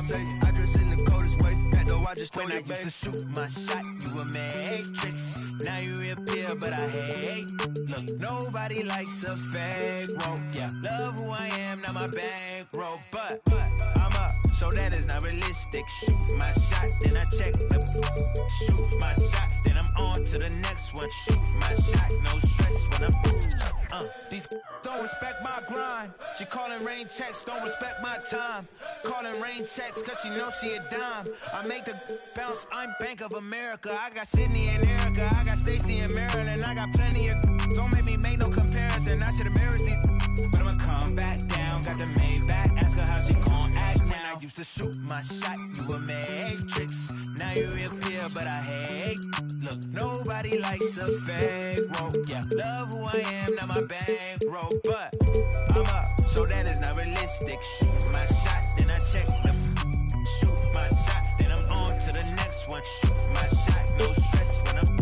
say I dress in the coldest way. That though I just when I used to shoot my shot, you a matrix. Now you reappear, but I hate. Look, nobody likes a fake rope. Yeah, love who I am, not my bankroll. But I'm up, so that is not realistic. Shoot my shot, then I check the shoot my shot, then I'm on to the next one. Shoot my shot, no stress when I'm these don't respect my grind. She calling rain checks, don't respect my time. Calling rain checks cause she knows she a dime. I make the bounce, I'm Bank of America. I got Sydney and Erica, I got Stacy and Maryland. I got plenty of don't make me make no comparison. I should've married these but I'ma come back down. Got the Maybach, ask her how she gon' act now. I used to shoot my shot, you a matrix. Now you reappear, but I hate. Look, nobody likes a fake rope. Yeah, love who I am, not my bankroll. But I'm up, so that is not realistic. Shoot my shot, then I check the shoot my shot, then I'm on to the next one. Shoot my shot, no stress when I'm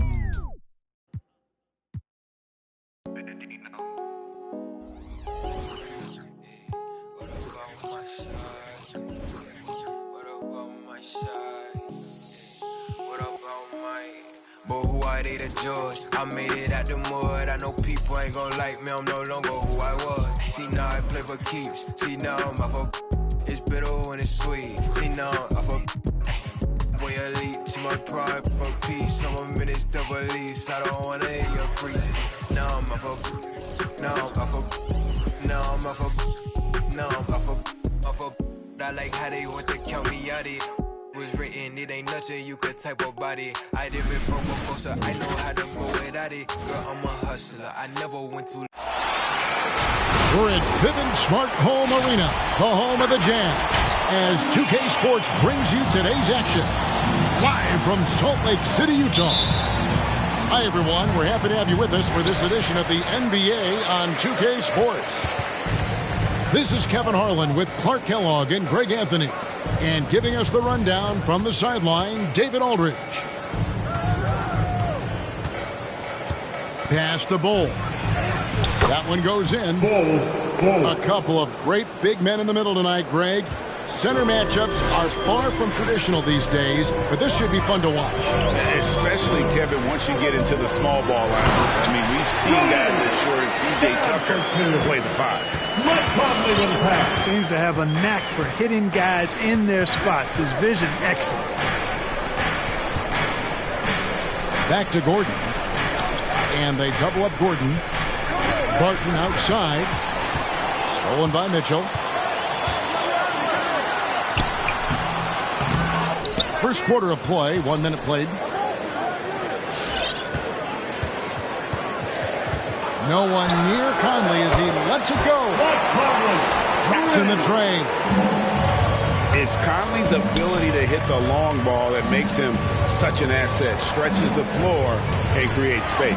but who are they to judge? I made it out the mud. I know people ain't gon' like me. I'm no longer who I was. See now I play for keeps. See now I'm off of it's bitter when it's sweet. See now I'm off of boy elite. See my pride for peace. I'm a minister of release. I don't wanna hear your preaching. Now I'm off of now I'm off of now I'm off of now I'm off of I like how they want to count me out it. Was written, it ain't nothing you could type about it. I done been broke before, so I know how to go without it. Girl, I'm a hustler, I never went to. We're at Vivint Smart Home Arena, the home of the Jazz, as 2K Sports brings you today's action. Live from Salt Lake City, Utah. Hi, everyone. We're happy to have you with us for this edition of the NBA on 2K Sports. This is Kevin Harlan with Clark Kellogg and Greg Anthony. And giving us the rundown from the sideline, David Aldridge. Pass to Bull. That one goes in. A couple of great big men in the middle tonight, Greg. Center matchups are far from traditional these days, but this should be fun to watch. Especially, Kevin, once you get into the small ball lineups. I mean, we've seen guys as short as P.J. Tucker play the 5. Seems to have a knack for hitting guys in their spots. His vision excellent. Back to Gordon. And they double up Gordon. Barton outside. Stolen by Mitchell. First quarter of play, 1 minute played. No one near Conley as he lets it go. Drops in the train. It's Conley's ability to hit the long ball that makes him such an asset. Stretches the floor and creates space.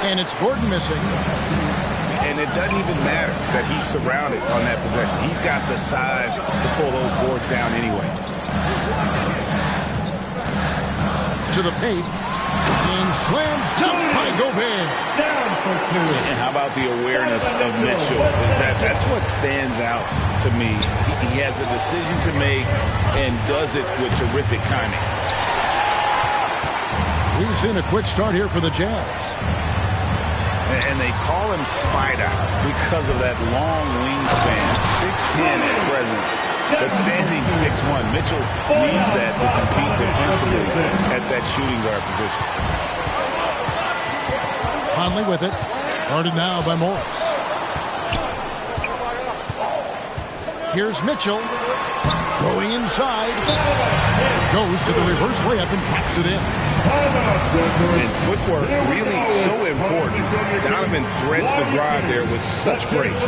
And it's Gordon missing. And it doesn't even matter that he's surrounded on that possession. He's got the size to pull those boards down anyway. To the paint. And slam dunk by Gobert. And how about the awareness of Mitchell? That's what stands out to me. He has a decision to make and does it with terrific timing. We've seen a quick start here for the Jazz. And they call him Spider because of that long wingspan, 6'10" at present, but standing 6'1". Mitchell needs that to compete defensively at that shooting guard position. Conley with it. Guarded now by Morris. Here's Mitchell. Going inside. Goes to the reverse layup and pops it in. And footwork really so important. Donovan threads the drive there with such grace.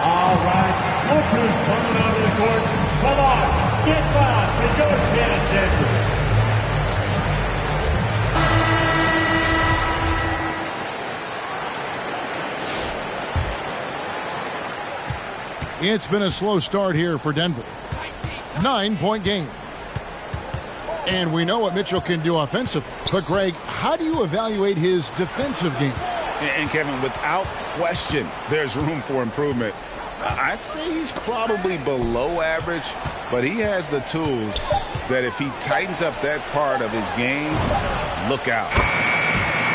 All right, look who's coming onto the court. Come on, get back and go pay attention. It's been a slow start here for Denver. 9-point game. And we know what Mitchell can do offensively. But, Greg, how do you evaluate his defensive game? And Kevin, without question, there's room for improvement. I'd say he's probably below average, but he has the tools that if he tightens up that part of his game, look out.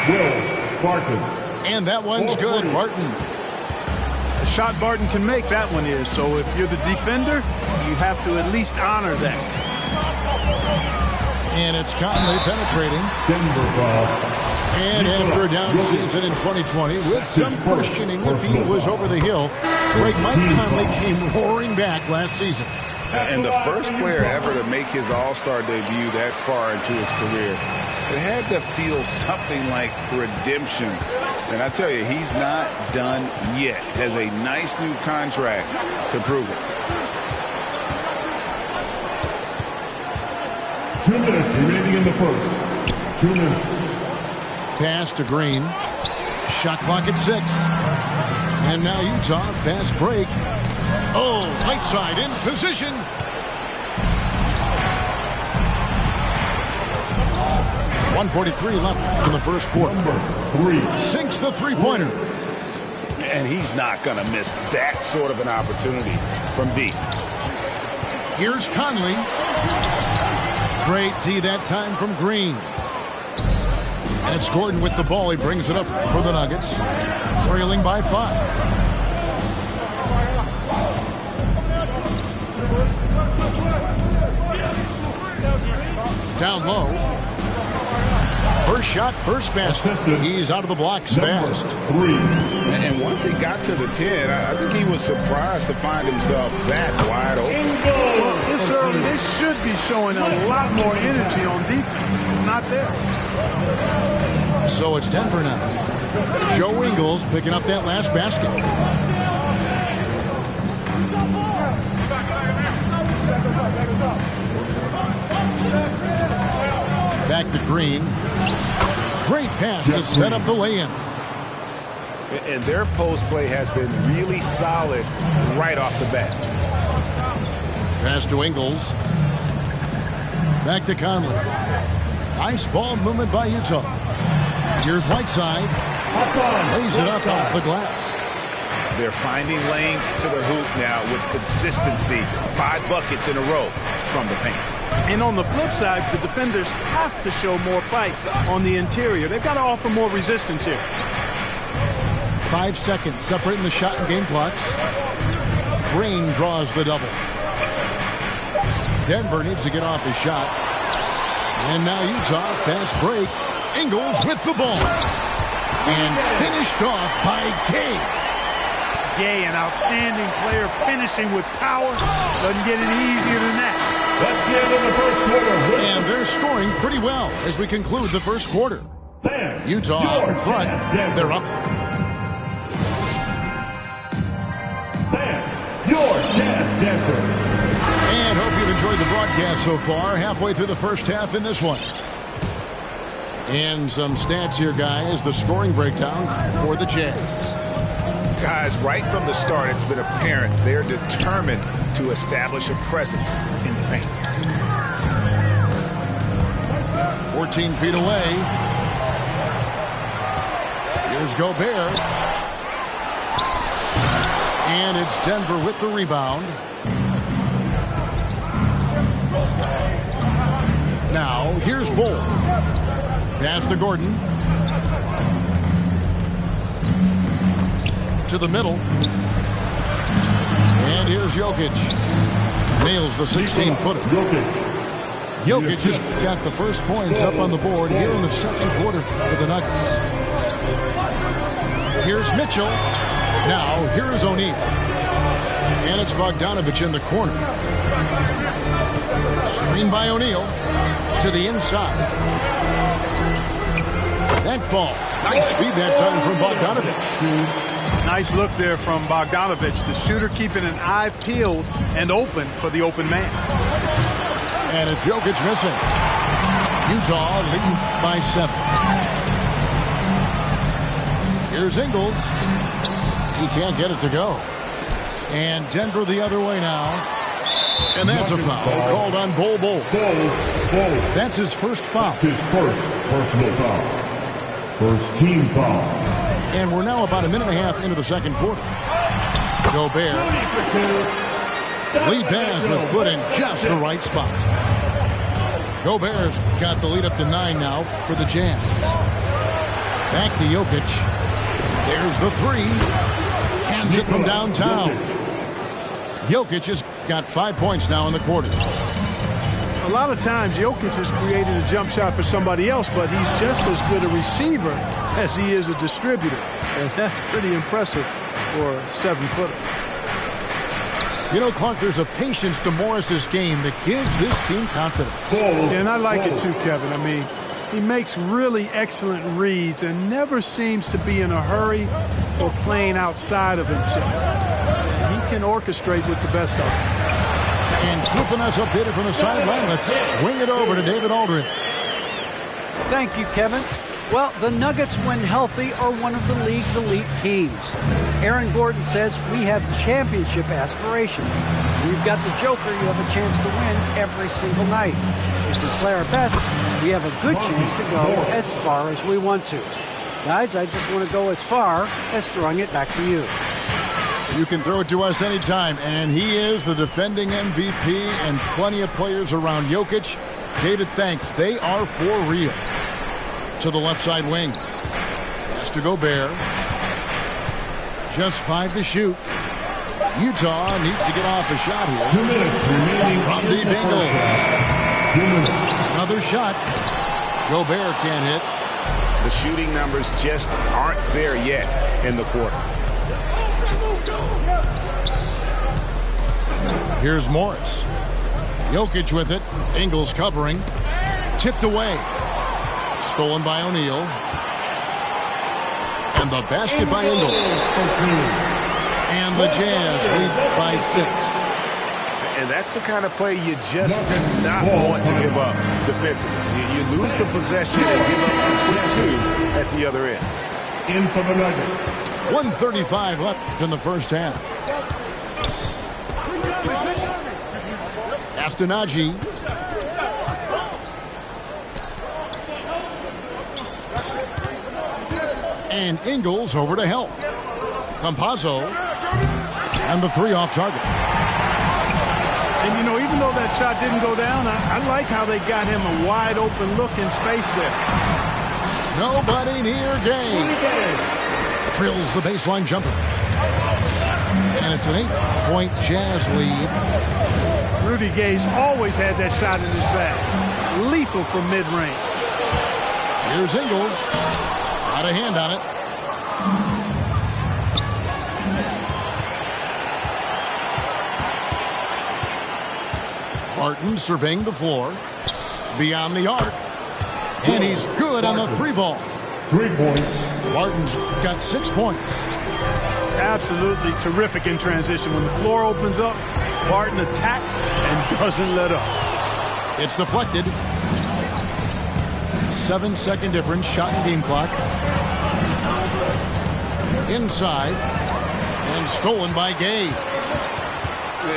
Will Barton. And that one's good, Barton. A shot Barton can make, that one is. So if you're the defender, you have to at least honor that. And it's Conley penetrating. Denver foul. And after a down season in 2020, with some questioning if he was over the hill, Mike Conley came roaring back last season. And the first player ever to make his All-Star debut that far into his career, it had to feel something like redemption. And I tell you, he's not done yet. Has a nice new contract to prove it. 2 minutes remaining in the first. 2 minutes. Pass to Green. Shot clock at 6. And now Utah, fast break. Oh, right side in position. .143 left in the first quarter. Sinks the three-pointer. And he's not going to miss that sort of an opportunity from deep. Here's Conley. Great D that time from Green. And it's Gordon with the ball. He brings it up for the Nuggets. Trailing by 5. Down low. First shot, first basket. He's out of the blocks fast. And once he got to the 10, I think he was surprised to find himself that wide open. Well, this early, they should be showing a lot more energy on defense. It's not there. So it's Denver now. Joe Ingles picking up that last basket. Back to Green. Great pass to set up the lay-in. And their post play has been really solid right off the bat. Pass to Ingles. Back to Conley. Nice ball movement by Utah. Here's Whiteside. Lays it up off the glass. They're finding lanes to the hoop now with consistency. 5 buckets in a row from the paint. And on the flip side, the defenders have to show more fight on the interior. They've got to offer more resistance here. 5 seconds separating the shot and game clocks. Green draws the double. Denver needs to get off his shot. And now Utah, fast break. Ingles with the ball. And finished off by Gay. Gay, an outstanding player, finishing with power. Doesn't get any easier than that. That's the end of the first quarter. And they're scoring pretty well as we conclude the first quarter. Utah out in front. They're up. Your dance dancer. And hope you've enjoyed the broadcast so far. Halfway through the first half in this one. And some stats here, guys. The scoring breakdown for the Jazz. Guys, right from the start, it's been apparent they're determined to establish a presence in the paint. 14 feet away. Here's Gobert. And it's Denver with the rebound. Now, here's Bull. Pass to Gordon. To the middle. And here's Jokic. Nails the 16-footer. Jokic just got the first points up on the board here in the second quarter for the Nuggets. Here's Mitchell. Now, here's O'Neal. And it's Bogdanovich in the corner. Screen by O'Neal. To the inside. That ball. Nice feed that time from Bogdanovich. Nice look there from Bogdanovich. The shooter keeping an eye peeled and open for the open man. And it's Jokic missing. Utah leading by 7. Here's Ingles. He can't get it to go. And Denver the other way now. And that's a foul called on Bol. That's his first foul. His first personal foul. First team foul. And we're now about a minute and a half into the second quarter. Gobert. Lead pass was put in just the right spot. Gobert's got the lead up to 9 now for the Jazz. Back to Jokic. There's the 3. Cans it from downtown. Jokic has got 5 points now in the quarter. A lot of times, Jokic has created a jump shot for somebody else, but he's just as good a receiver as he is a distributor. And that's pretty impressive for a 7-footer. You know, Clark, there's a patience to Morris's game that gives this team confidence. And I like it too, Kevin. I mean, he makes really excellent reads and never seems to be in a hurry or playing outside of himself. He can orchestrate with the best of them. And keeping us updated from the sideline, let's swing it over to David Aldridge. Thank you, Kevin. Well, the Nuggets, when healthy, are one of the league's elite teams. Aaron Gordon says we have championship aspirations. We've got the Joker. You have a chance to win every single night. If we play our best, we have a good chance to go as far as we want to. Guys, I just want to go as far as throwing it back to you. You can throw it to us anytime, and he is the defending MVP and plenty of players around Jokic. David, thanks. They are for real. To the left side wing. Pass to Gobert. Just 5 to shoot. Utah needs to get off a shot here. 2 minutes remaining. From the Bengals. 2 minutes. Another shot. Gobert can't hit. The shooting numbers just aren't there yet in the quarter. Here's Morris. Jokic with it. Ingles covering. Tipped away. Stolen by O'Neal. And the basket by Ingles. And the Jazz lead by 6. And that's the kind of play you just do not want to give up defensively. You lose the possession and give up a quick 2 at the other end. In for the Nuggets. 1:35 left in the first half. Astonagi. And Ingles over to help. Campazzo. And the 3 off target. And, you know, even though that shot didn't go down, I like how they got him a wide open look in space there. Nobody near game. Drills the baseline jumper. And it's an 8-point Jazz lead. Rudy Gay's always had that shot in his bag. Lethal from mid-range. Here's Ingles. Got a hand on it. Barton surveying the floor. Beyond the arc. And he's good on the 3 ball. 3 points. Barton's got 6 points. Absolutely terrific in transition. When the floor opens up, Barton attacks and doesn't let up. It's deflected. 7-second difference. Shot and game clock. Inside. And stolen by Gay.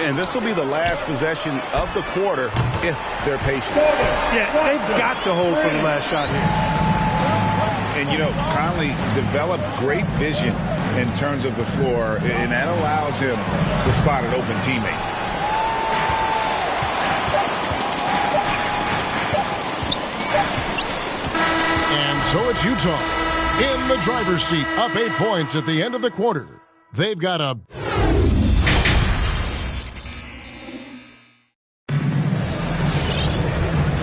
And this will be the last possession of the quarter if they're patient. Yeah, they've got to hold for the last shot here. And, you know, Conley developed great vision in terms of the floor, and that allows him to spot an open teammate. And so it's Utah in the driver's seat, up 8 points at the end of the quarter. They've got a...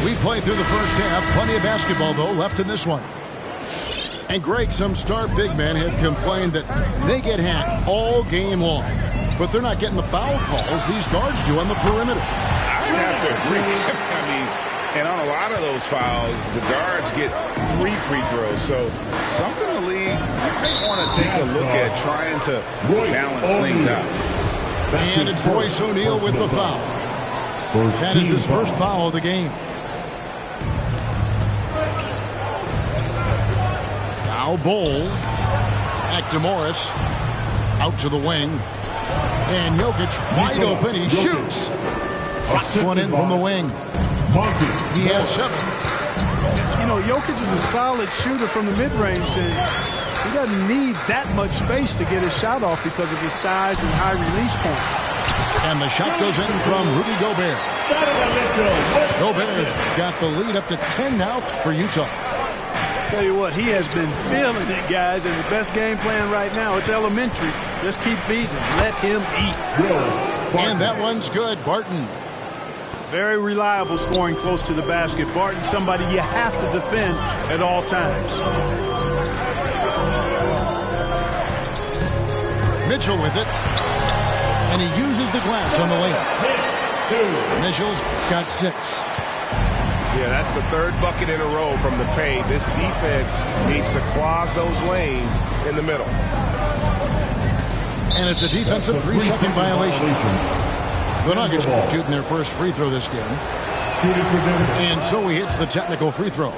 We played through the first half. Plenty of basketball, though, left in this one. And Greg, some star big men have complained that they get hacked all game long. But they're not getting the foul calls these guards do on the perimeter. I would have to agree. I mean, and on a lot of those fouls, the guards get 3 free throws. So something the league might want to take a look at trying to balance things out. And it's Royce O'Neal with the foul. That is his first foul of the game. Now Bol. Back to Morris. Out to the wing. And Jokic wide open. He shoots. Drops one in from the wing. He has 7. You know, Jokic is a solid shooter from the mid-range, and He doesn't need that much space to get his shot off because of his size and high release point. And the shot goes in from Rudy Gobert. Gobert's got the lead up to 10 now for Utah. Tell you what, he has been feeling it, guys, and the best game plan right now, it's elementary. Just keep feeding him. Let him eat. And that one's good. Barton. Very reliable scoring close to the basket. Barton, somebody you have to defend at all times. Mitchell with it. And he uses the glass on the layup. Mitchell's got 6. Yeah, that's the third bucket in a row from the paint. This defense needs to clog those lanes in the middle. And it's a defensive 3-second violation. The Nuggets shooting their first free throw this game. And so he hits the technical free throw.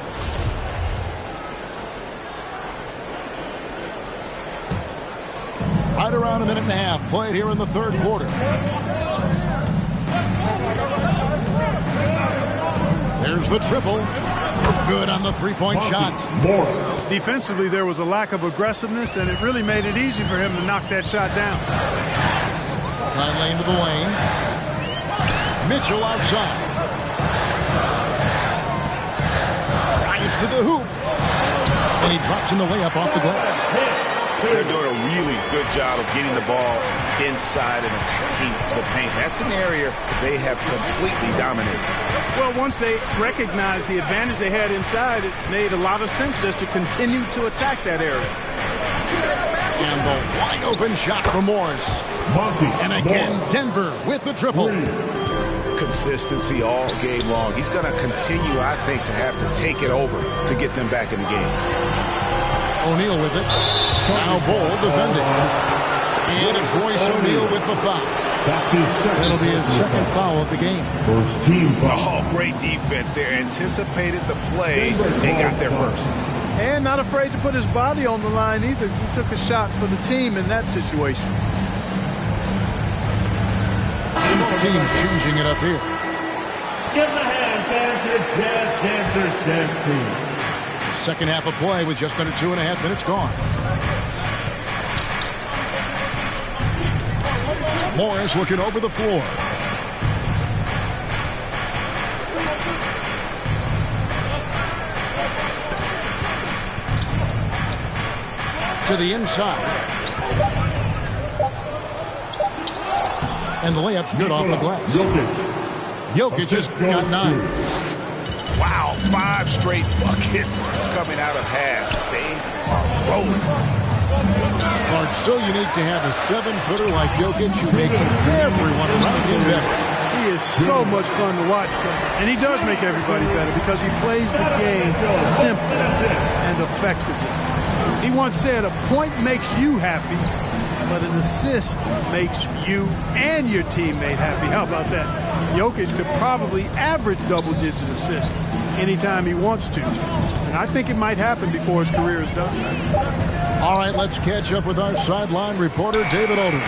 Right around a minute and a half played here in the third quarter. There's the triple. Good on the three-point shot. Defensively, there was a lack of aggressiveness, and it really made it easy for him to knock that shot down. Right lane to the lane. Mitchell outside. Drives to the hoop. And he drops in the layup off the glass. They're doing a really good job of getting the ball inside and attacking the paint. That's an area they have completely dominated. Well, once they recognized the advantage they had inside, it made a lot of sense just to continue to attack that area. And the wide open shot for Morris. And again, Denver with the triple. Consistency all game long. He's going to continue, I think, to have to take it over to get them back in the game. O'Neal with it. Now Bol defending. And it's Royce O'Neal with the foul. That'll be his second foul of the game. First team foul. Oh, great defense there. Anticipated the play and got there first. And not afraid to put his body on the line either. He took a shot for the team in that situation. Teams changing it up here. Give the hand to Jazz Dancers Dance Team. Second half of play with just under 2.5 minutes gone. Morris looking over the floor. To the inside. And the layup's good off the glass. Jokic just got 9. Wow, 5 straight buckets coming out of half. They are rolling. Well, it's so unique to have a 7-footer like Jokic who makes everyone around him better. He is so much fun to watch, and he does make everybody better because he plays the game simply and effectively. He once said, a point makes you happy, but an assist makes you and your teammate happy. How about that? Jokic could probably average double-digit assists anytime he wants to. And I think it might happen before his career is done. All right, let's catch up with our sideline reporter, David Alden.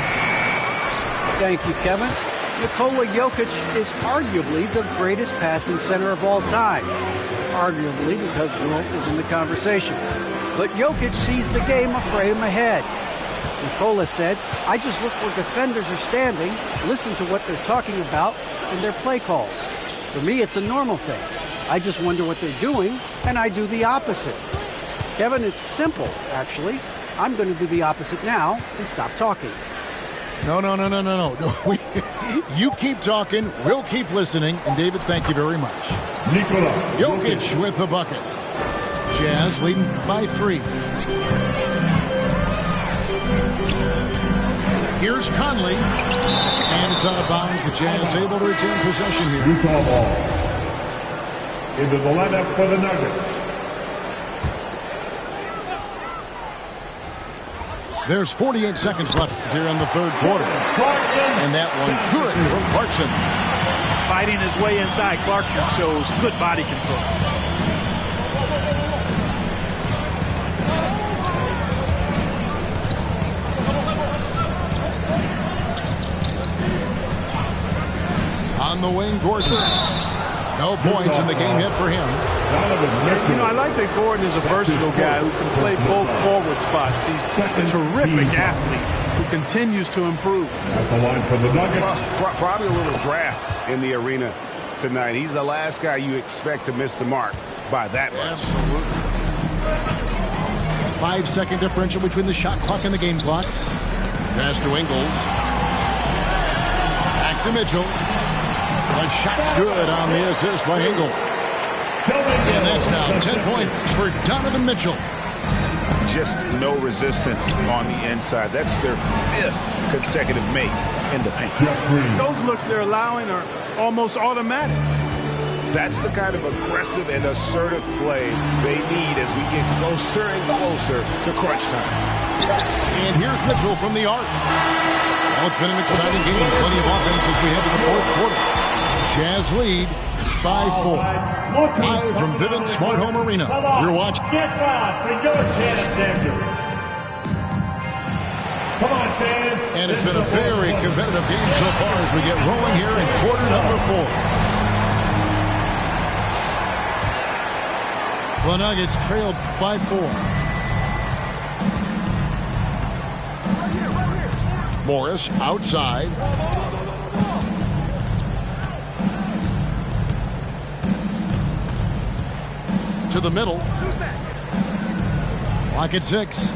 Thank you, Kevin. Nikola Jokic is arguably the greatest passing center of all time. I say arguably because Wilt is in the conversation. But Jokic sees the game a frame ahead. Nikola said, I just look where defenders are standing, listen to what they're talking about, and their play calls. For me, it's a normal thing. I just wonder what they're doing, and I do the opposite. Kevin, it's simple, actually. I'm going to do the opposite now and stop talking. No. You keep talking, we'll keep listening, and David, thank you very much. Jokic with the bucket. Jazz leading by 3. Here's Conley. And it's out of bounds. The Jazz able to retain possession here. Utah ball. Into the lineup for the Nuggets. There's 48 seconds left here in the third quarter. And that one good from Clarkson. Fighting his way inside, Clarkson shows good body control. On the wing, Gordon. No points in the game yet for him. You know, I like that Gordon is a versatile guy who can play both forward spots. He's a terrific athlete who continues to improve. At the line for the Nuggets. Probably a little draft in the arena tonight. He's the last guy you expect to miss the mark by that much. Absolutely. 5-second differential between the shot clock and the game clock. Pass to Ingles. Back to Mitchell. The shot's good on the assist by Ingles. And that's now 10 points for Donovan Mitchell. Just no resistance on the inside. That's their 5th consecutive make in the paint. Those looks they're allowing are almost automatic. That's the kind of aggressive and assertive play they need as we get closer and closer to crunch time. And here's Mitchell from the arc. Well, it's been an exciting game. Plenty of offense as we head to the fourth quarter. Jazz lead by 4. Live from Vivint Smart Home Arena. You're watching. Get back for your chance, Andrew. Come on, fans. And it's been a very competitive game so far as we get rolling here in quarter number 4. The Nuggets trail by 4. Morris outside. To the middle. Lock at 6.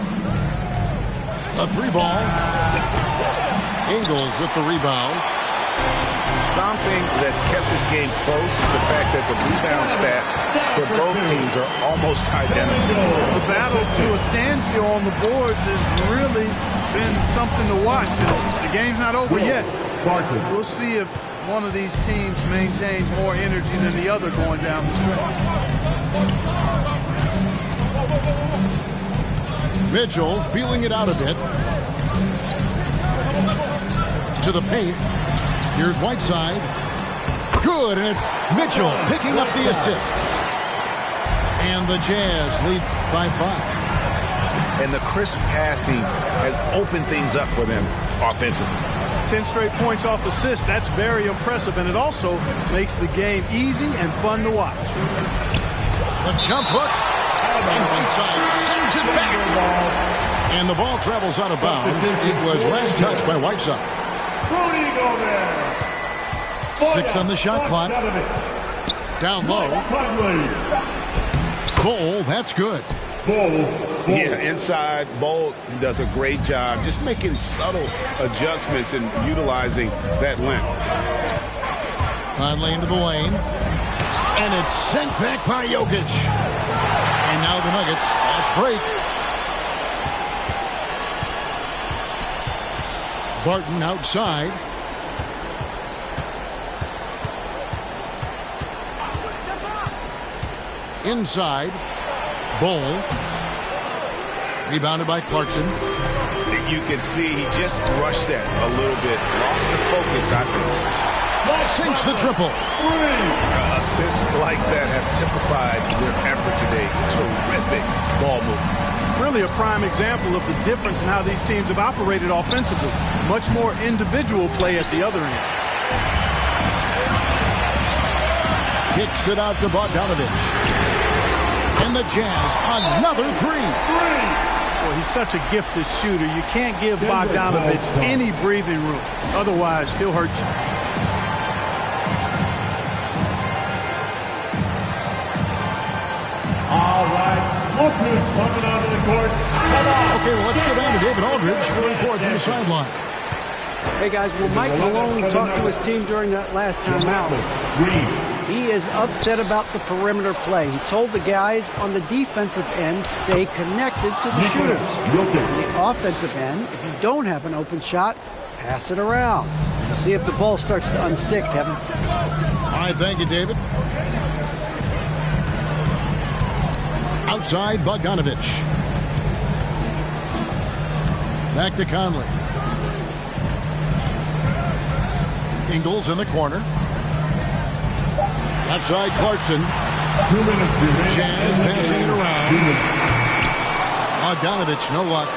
A 3-ball. Ingles with the rebound. Something that's kept this game close is the fact that the rebound stats for both teams are almost identical. The battle to a standstill on the boards has really been something to watch. The game's not over yet. We'll see if one of these teams maintains more energy than the other going down the stretch. Mitchell feeling it out a bit. To the paint. Here's Whiteside. Good, and it's Mitchell picking up the assist. And the Jazz lead by 5. And the crisp passing has opened things up for them offensively. 10 straight points off assists. That's very impressive, and it also makes the game easy and fun to watch. The jump hook. And Whiteside sends it back. And the ball travels out of bounds. It was last touched by Whiteside. 6 on the shot clock. Down low. Cole, that's good. Yeah, inside, Bolt does a great job just making subtle adjustments and utilizing that length. Conley into the lane. And it's sent back by Jokic. And now the Nuggets, fast break. Barton outside. Inside. Bull. Rebounded by Clarkson. You can see he just rushed that a little bit. Lost the focus, I think. Sinks the triple. Assists like that have typified their effort today. Terrific ball movement. Really a prime example of the difference in how these teams have operated offensively. Much more individual play at the other end. Kicks it out to Bogdanovich. And the Jazz, another 3. Well, he's such a gifted shooter. You can't give Bogdanovich any breathing room. Otherwise, he'll hurt you. All right. Look who's coming out of the court. Come on. Okay, well, let's go down to David Aldridge for a report from the sideline. Hey, guys, well, Mike Malone talked to his team during that last time out. He is upset about the perimeter play. He told the guys on the defensive end, stay connected to the shooters. On the offensive end, if you don't have an open shot, pass it around. Let's see if the ball starts to unstick, Kevin. All right, thank you, David. Outside, Bogdanovich. Back to Conley. Ingles in the corner. Outside, Clarkson. 2 minutes remaining. Jazz passing it around. Bogdanovich, no luck.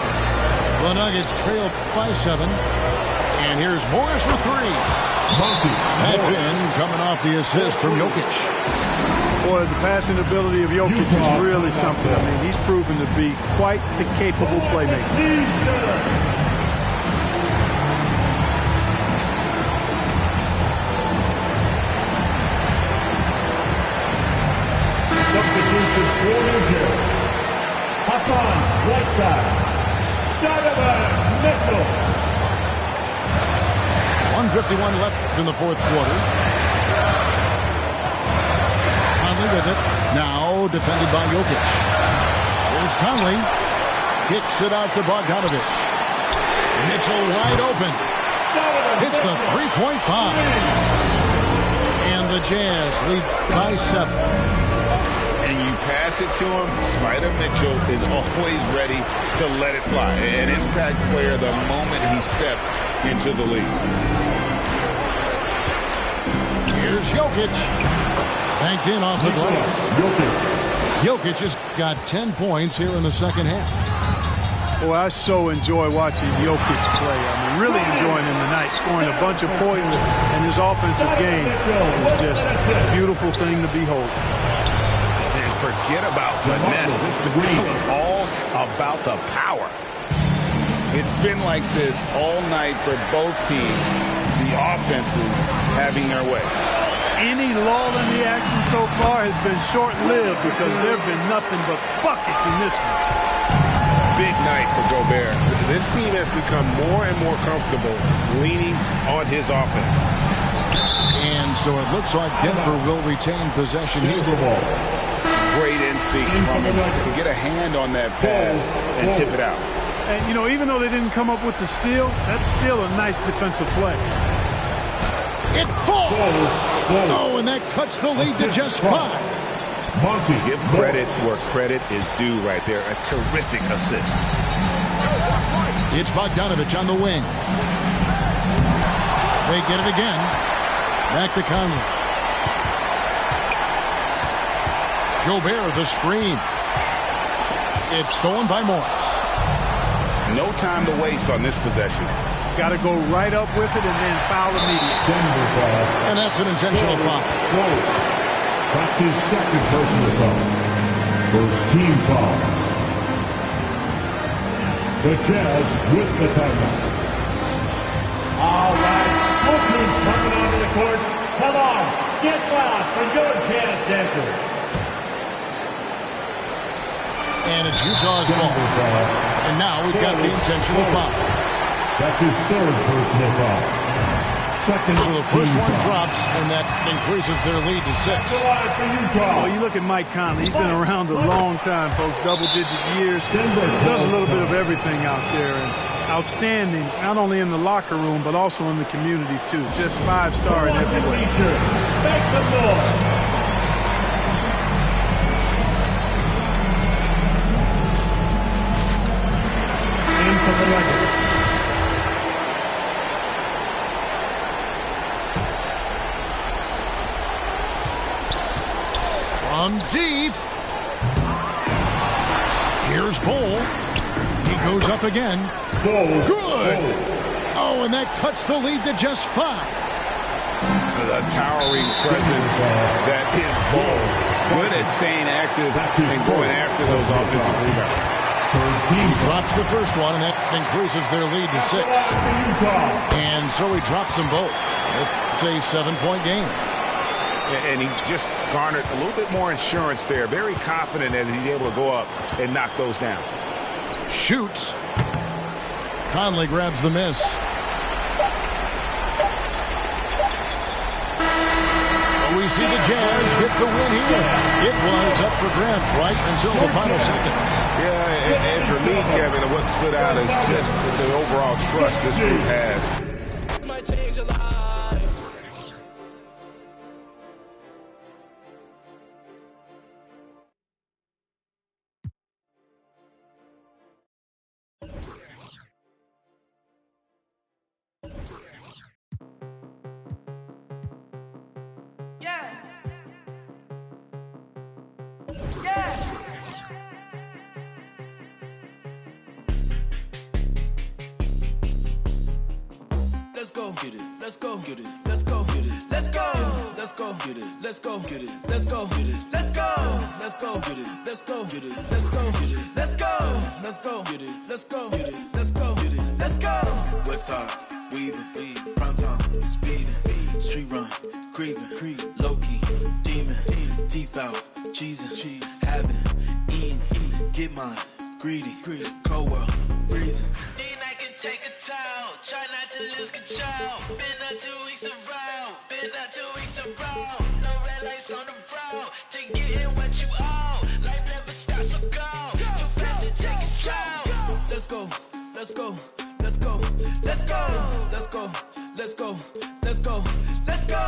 The Nuggets trail by 7. And here's Morris for 3. That's in, coming off the assist from Jokic. Boy, the passing ability of Jokic is really something. I mean, he's proven to be quite the capable playmaker. Hassan, right side. Donovan Mitchell. 1:51 left in the fourth quarter. Conley with it. Now defended by Jokic. Here's Conley. Kicks it out to Bogdanovich. Mitchell wide open. Hits the three-point bomb. And the Jazz lead by 7. And you pass it to him, Spider Mitchell is always ready to let it fly. An impact player the moment he stepped into the league. Here's Jokic. Banked in off the glass. Jokic has got 10 points here in the second half. Boy, I so enjoy watching Jokic play. I mean, really enjoying him tonight, scoring a bunch of points, and his offensive game is just a beautiful thing to behold. And forget about finesse. This game is all about the power. It's been like this all night for both teams. The offenses having their way. Any lull in the action so far has been short-lived because there have been nothing but buckets in this one. Big night for Gobert. This team has become more and more comfortable leaning on his offense. And so it looks like Denver will retain possession here. Great instincts from him to get a hand on that pass and tip it out. And, you know, even though they didn't come up with the steal, that's still a nice defensive play. It falls. Oh, and that cuts the lead to just 5. Give credit where credit is due right there. A terrific assist. It's Bogdanovich on the wing. They get it again. Back to Conley. Gobert, the screen. It's stolen by Morris. No time to waste on this possession. Got to go right up with it and then foul immediately. And that's an intentional foul. That's his second personal foul. First team foul. The Jazz with the timeout. All right. Oakland's coming onto the court. Come on. Get loud for your Jazz dancers. And it's Utah's ball. And now we've got the intentional foul. That's his third personal foul. So the first one drops, and that increases their lead to 6. Well, you look at Mike Conley. He's been around a long time, folks, double-digit years. Does a little bit of everything out there. And outstanding, not only in the locker room, but also in the community, too. Just 5-star in every way. Make some noise. Into the record. From deep. Here's Bull. He goes up again. Good. Oh, and that cuts the lead to just 5. The towering presence that is Bull. Good at staying active and going after those offensive rebounds. He drops the first one, and that increases their lead to 6. And so he drops them both. It's a 7-point game. And he just garnered a little bit more insurance there. Very confident as he's able to go up and knock those down. Shoots. Conley grabs the miss. So we see the Jazz get the win here. It was up for grabs right until the final seconds. Yeah, and for me, Kevin, what stood out is just the overall trust this group has. let's go, get it, let's go, get it, let's go, let's go, get it, let's go, get it, let's go, get it, let's go, let's go, get it, let's go, get it, let's go, get it, let's go, let's go, get it, let's go, get it, let's go, get it, let's go. Westside, weaving, prime time, speeding, street run, creeping, low key, demon, teeth out, cheesing, having, eating, get mine, greedy, cold world, freezing. Take a towel, try not to lose control. Been out 2 weeks around, been out 2 weeks around. No red lights on the road, to get in what you owe. Life never stops, so go. Too fast to take it slow. Let's go, let's go, let's go, let's go, let's go, let's go, let's go, let's go,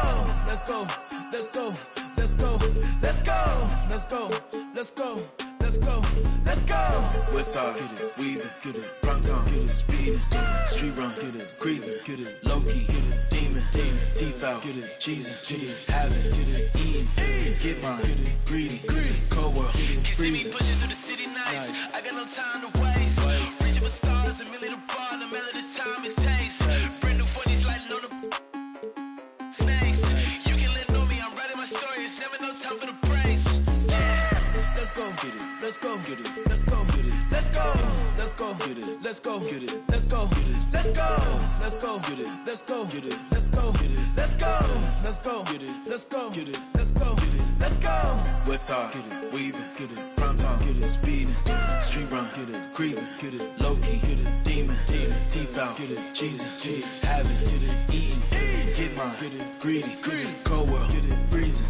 let's go, let's go, let's go, let's go, let's go, let's go. Let's go, let's go. Westside, get it, weaving, get it, prime time, get it, speeding, street run, get it, creeping, get it, low key, get it, demon, teeth out, get it, cheesing, having, get it, eating, get mine, get it, greedy, cold world, freezing. Can see me pushing through the city nights. I got no time to waste. Reaching for stars, a million a bar, no matter the time it takes. Brand new 40s lighting on the snakes. You can let know me, I'm writing my story. It's never no time for the praise. Let's go get it. Let's go get it. Let's go get it. Let's go. Let's go get it. Let's go get it. Let's go get it. Let's go. Let's go get it. Let's go get it. Let's go get it. Let's go. Let's go get it. Let's go get it. Let's go get it. Let's go. Westside, get it. Weaving, get it. Prime time, get it. Speeding, street run, get it. Creeping, get it. Low key, get it. Demon, teeth out, get it. Cheesing, having, get it. Eating, get mine, get it. Greedy, cold world, get it. Freezing.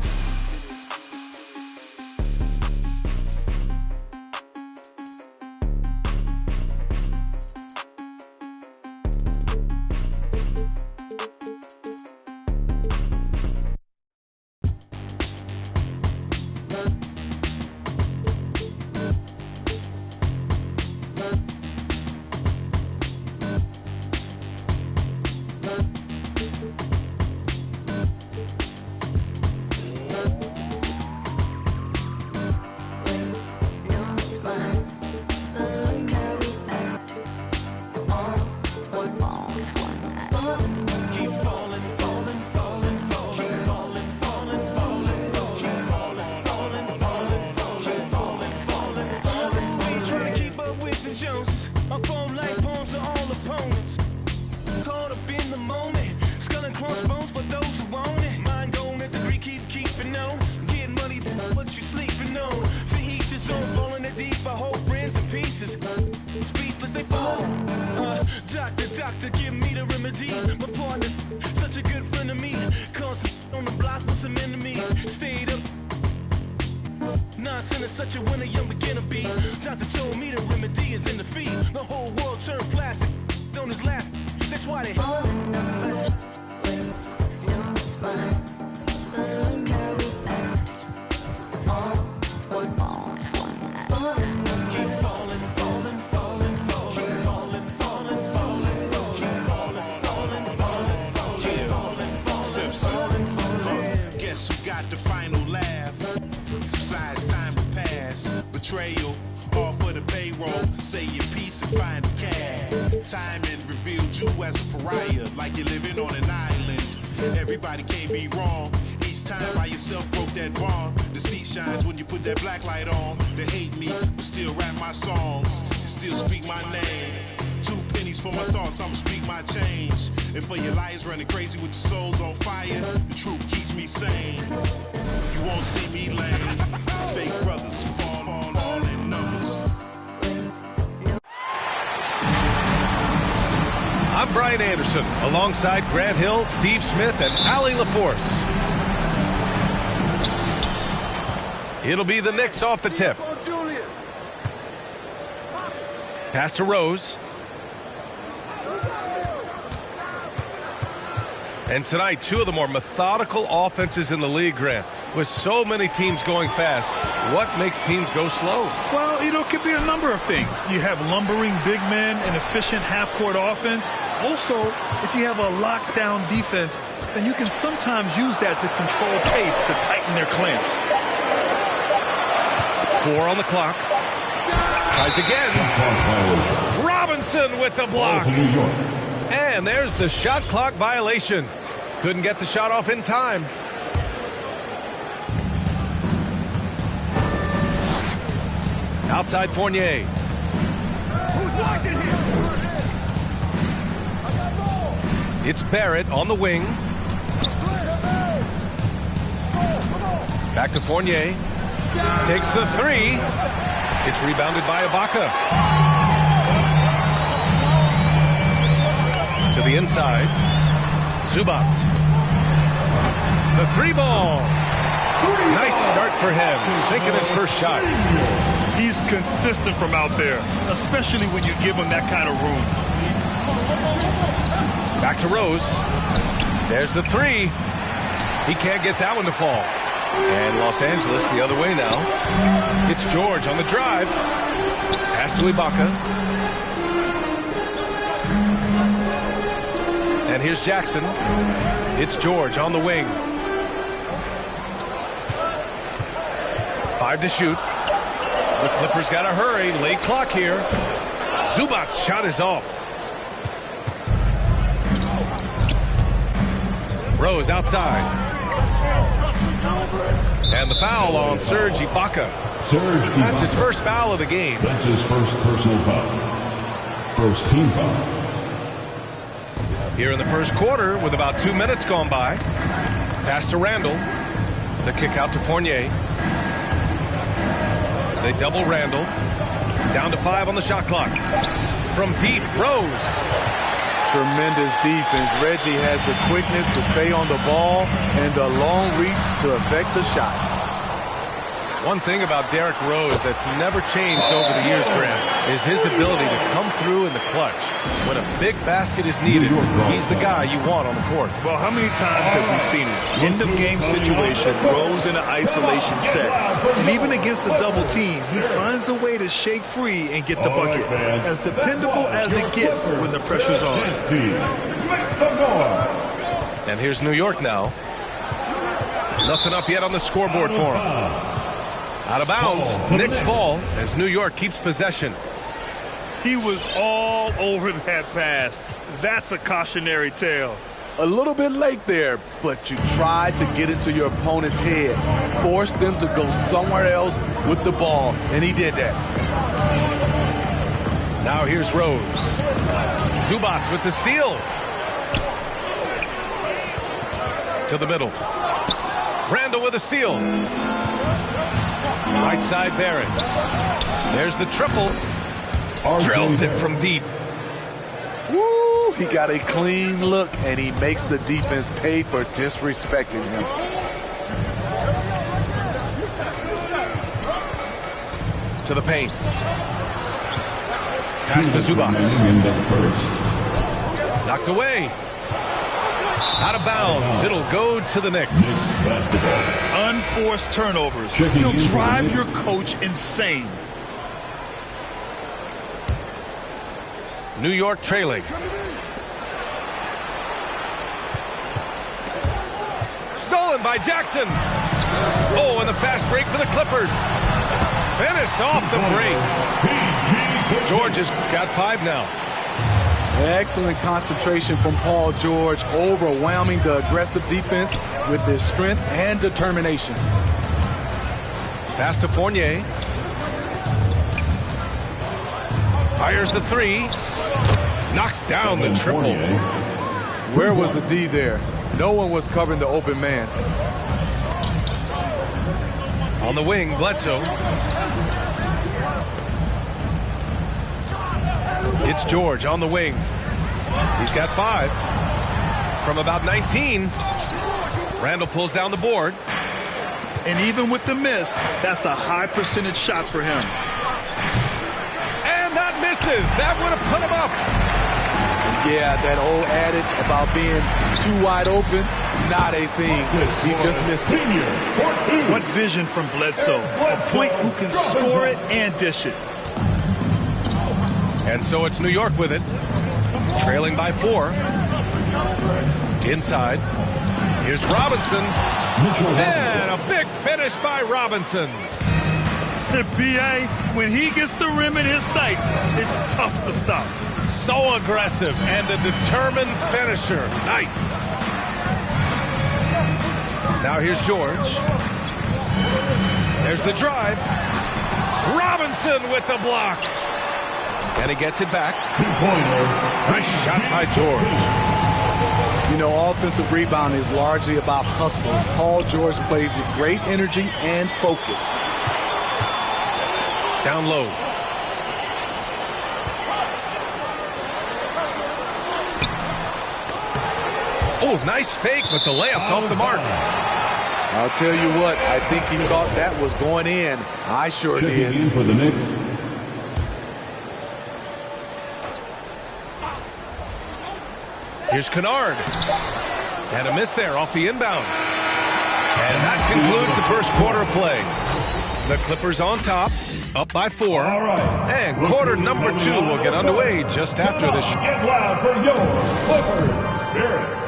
Doctor, give me the remedy. My partner's such a good friend of me. Constant on the block with some enemies. Stayed up. Nonsense is such a winner, young beginner be. Doctor told me the remedy is in the feet. The whole world turned plastic on his last. That's why they all the numbers with no spine. So look how we act. All what wants one night. All the numbers keep falling, falling, falling, falling, falling, falling, falling, keep falling, falling, falling, falling, falling, falling, falling. Guess who got the final laugh? Subsides time will pass. Betrayal, all for the payroll. Say your piece and find the cash. Timing revealed you as a pariah, like you're living on an island. Everybody can't be wrong. Each time by yourself broke that bond. The seat shines when you put that black light on. They hate me, but still rap my songs and still speak my name. 2 pennies for my thoughts, I'ma speak my change. And for your liars running crazy with your souls on fire, the truth keeps me sane. You won't see me lame. Fake brothers fall on all in numbers. I'm Brian Anderson, alongside Grant Hill, Steve Smith, and Allie LaForce. It'll be the Knicks off the tip. Pass to Rose. And tonight, 2 of the more methodical offenses in the league, Grant. With so many teams going fast, what makes teams go slow? Well, it could be a number of things. You have lumbering big men, an efficient half-court offense. Also, if you have a lockdown defense, then you can sometimes use that to control pace to tighten their clamps. 4 on the clock. Tries again. Robinson with the block. And there's the shot clock violation. Couldn't get the shot off in time. Outside Fournier. Who's watching here? It's Barrett on the wing. Back to Fournier. Takes the three. It's rebounded by Ibaka. To the inside. Zubac. The three ball. Nice start for him. Sinking his first shot. He's consistent from out there, especially when you give him that kind of room. Back to Rose. There's the three. He can't get that one to fall. And Los Angeles the other way now. It's George on the drive. Pass to Ibaka. And here's Jackson. It's George on the wing. 5 to shoot. The Clippers got to hurry. Late clock here. Zubac's shot is off. Rose outside. And the foul on Serge Ibaka. That's his first foul of the game. That's his first personal foul. First team foul. Here in the first quarter with about 2 minutes gone by. Pass to Randall. The kick out to Fournier. They double Randall. Down to 5 on the shot clock. From deep, Rose. Tremendous defense. Reggie has the quickness to stay on the ball and the long reach to affect the shot. One thing about Derrick Rose that's never changed over the years, Graham, is his ability to come through in the clutch. When a big basket is needed, he's the guy you want on the court. Well, how many times have we seen it? End-of-game situation, Rose in an isolation set. And even against a double team, he finds a way to shake free and get the bucket. As dependable as it gets when the pressure's on. And here's New York now. Nothing up yet on the scoreboard for him. Out of bounds, Knicks ball as New York keeps possession. He was all over that pass. That's a cautionary tale. A little bit late there, but you tried to get into your opponent's head. Forced them to go somewhere else with the ball, and he did that. Now here's Rose. Zubac with the steal. To the middle. Randall with a steal. Right side Barrett. There's the triple. Drills it from deep. Woo! He got a clean look, and he makes the defense pay for disrespecting him. To the paint. Pass to Zubac. Knocked away. Out of bounds. It'll go to the Knicks. Unforced turnovers. He'll drive your coach insane. New York trailing. Stolen by Jackson. Oh, and the fast break for the Clippers. Finished off the break. George has got 5 now. Excellent concentration from Paul George, overwhelming the aggressive defense with his strength and determination. Pass to Fournier. Fires the three. Knocks down the triple. Where was the D there? No one was covering the open man. On the wing, Bledsoe. It's George on the wing. He's got 5. From about 19. Randall pulls down the board. And even with the miss, that's a high percentage shot for him. And that misses. That would have put him up. Yeah, that old adage about being too wide open, not a thing. He just missed it. What vision from Bledsoe. A point who can score it and dish it. And so it's New York with it. Trailing by 4. Inside. Here's Robinson. And a big finish by Robinson. B.A., when he gets the rim in his sights, it's tough to stop. So aggressive and a determined finisher. Nice. Now here's George. There's the drive. Robinson with the block. And he gets it back. Nice shot by George. You know, offensive rebound is largely about hustle. Paul George plays with great energy and focus. Down low. Oh, nice fake, but the layup's off the mark. I'll tell you what, I think he thought that was going in. I sure did. In for the Knicks. Here's Kennard. And a miss there off the inbound. And that concludes the first quarter of play. The Clippers on top, up by 4. And quarter number 2 will get underway just after this. Get loud for your Clippers Spirit.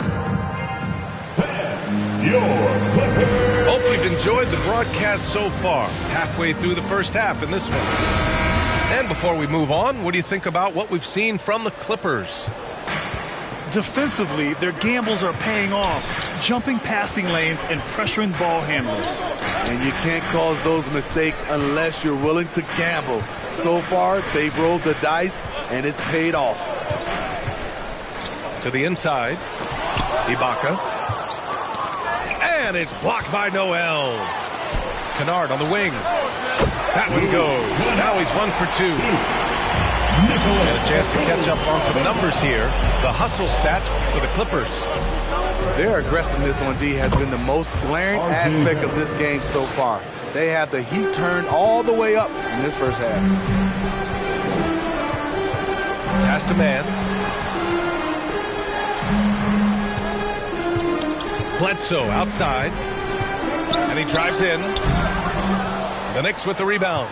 Hope you've enjoyed the broadcast so far. Halfway through the first half in this one. And before we move on, what do you think about what we've seen from the Clippers? Defensively, their gambles are paying off, jumping passing lanes and pressuring ball handlers. And you can't cause those mistakes unless you're willing to gamble. So far, they've rolled the dice, and it's paid off. To the inside, Ibaka. And it's blocked by Noel. Kennard on the wing. That one goes. Now he's 1 for 2. And a chance to catch up on some numbers here. The hustle stats for the Clippers. Their aggressiveness on D has been the most glaring aspect of this game so far. They have the heat turned all the way up in this first half. Pass to man. Bledsoe outside. And he drives in. The Knicks with the rebound.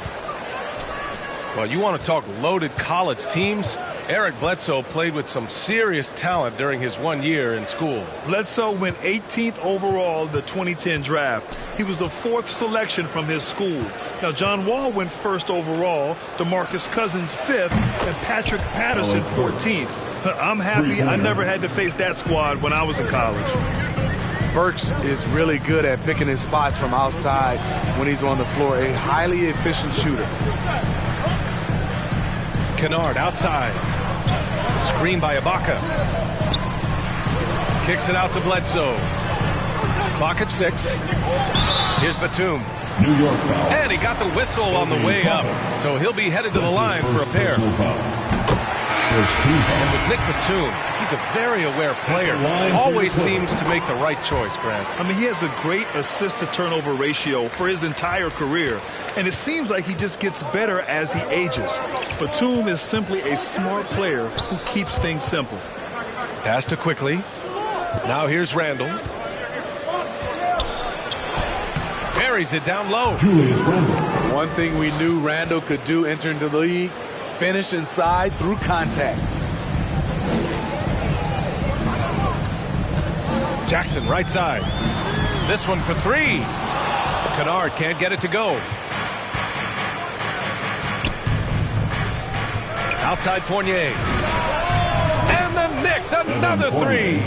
Well, you want to talk loaded college teams? Eric Bledsoe played with some serious talent during his 1 year in school. Bledsoe went 18th overall in the 2010 draft. He was the 4th selection from his school. Now, John Wall went 1st overall, DeMarcus Cousins 5th, and Patrick Patterson 14th. I'm happy I never had to face that squad when I was in college. Burks is really good at picking his spots from outside when he's on the floor. A highly efficient shooter. Kennard outside. Screen by Ibaka. Kicks it out to Bledsoe. Clock at 6. Here's Batum. New York foul. And he got the whistle on the way up. So he'll be headed to the line for a pair. And with Nick Batum, he's a very aware player. Always seems to make the right choice, Grant. I mean, he has a great assist-to-turnover ratio for his entire career. And it seems like he just gets better as he ages. Batum is simply a smart player who keeps things simple. Pass to quickly. Now here's Randall. Carries it down low. One thing we knew Randall could do entering the league, finish inside through contact. Jackson right side. This one for 3. Kennard can't get it to go. Outside Fournier. And the Knicks, another 3.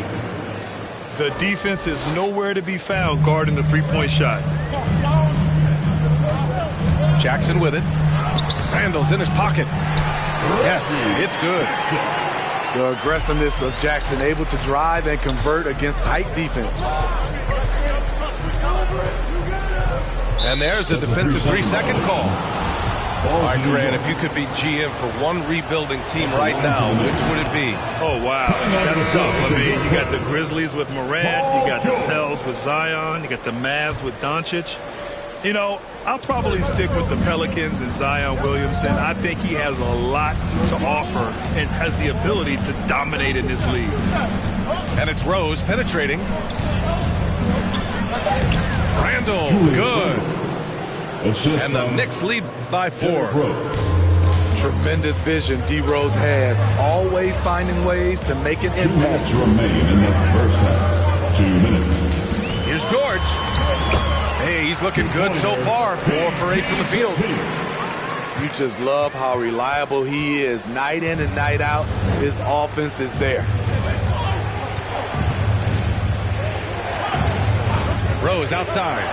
The defense is nowhere to be found guarding the three-point shot. Jackson with it. Randall's in his pocket. Yes, it's good. The aggressiveness of Jackson, able to drive and convert against tight defense. And there's a defensive 3-second call. All right, Grant, if you could be GM for one rebuilding team right now, which would it be? Oh, wow. That's tough. I mean, you got the Grizzlies with Morant. You got the Pels with Zion. You got the Mavs with Doncic. You know, I'll probably stick with the Pelicans and Zion Williamson. I think he has a lot to offer and has the ability to dominate in this league. And it's Rose penetrating. Randall, good. And the Knicks lead by 4. Tremendous vision D. Rose has, always finding ways to make an impact. Remain in the first half. 2 minutes. Here's George. Hey, he's looking good so far. 4 for 8 from the field. You just love how reliable he is. Night in and night out, his offense is there. Rose outside.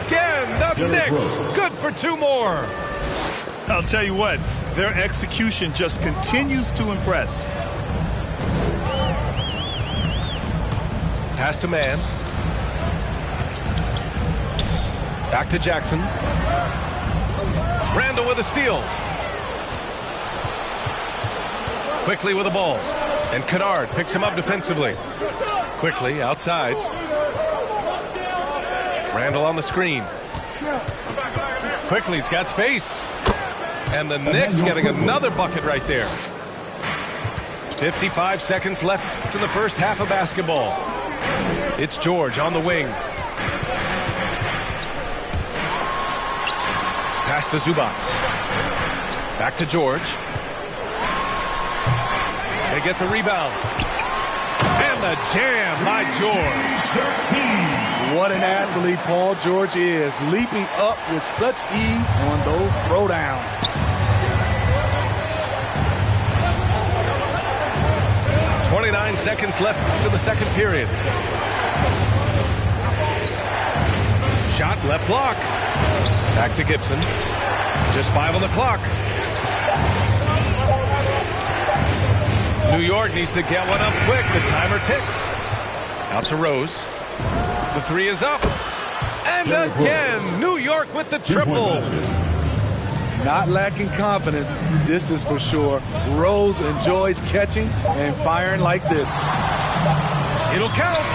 Again, the Knicks. Good for 2 more. I'll tell you what, their execution just continues to impress. Pass to man. Back to Jackson. Randall with a steal. Quickly with the ball. And Kennard picks him up defensively. Quickly outside. Randall on the screen. Quickly's got space. And the Knicks getting another bucket right there. 55 seconds left in the first half of basketball. It's George on the wing. Pass to Zubac. Back to George. They get the rebound. And the jam by George. What an athlete Paul George is, leaping up with such ease on those throwdowns. 29 seconds left to the second period. Shot left block. Back to Gibson. Just 5 on the clock. New York needs to get one up quick. The timer ticks. Out to Rose. The 3 is up. And again, New York with the triple. Not lacking confidence, this is for sure. Rose enjoys catching and firing like this. It'll count.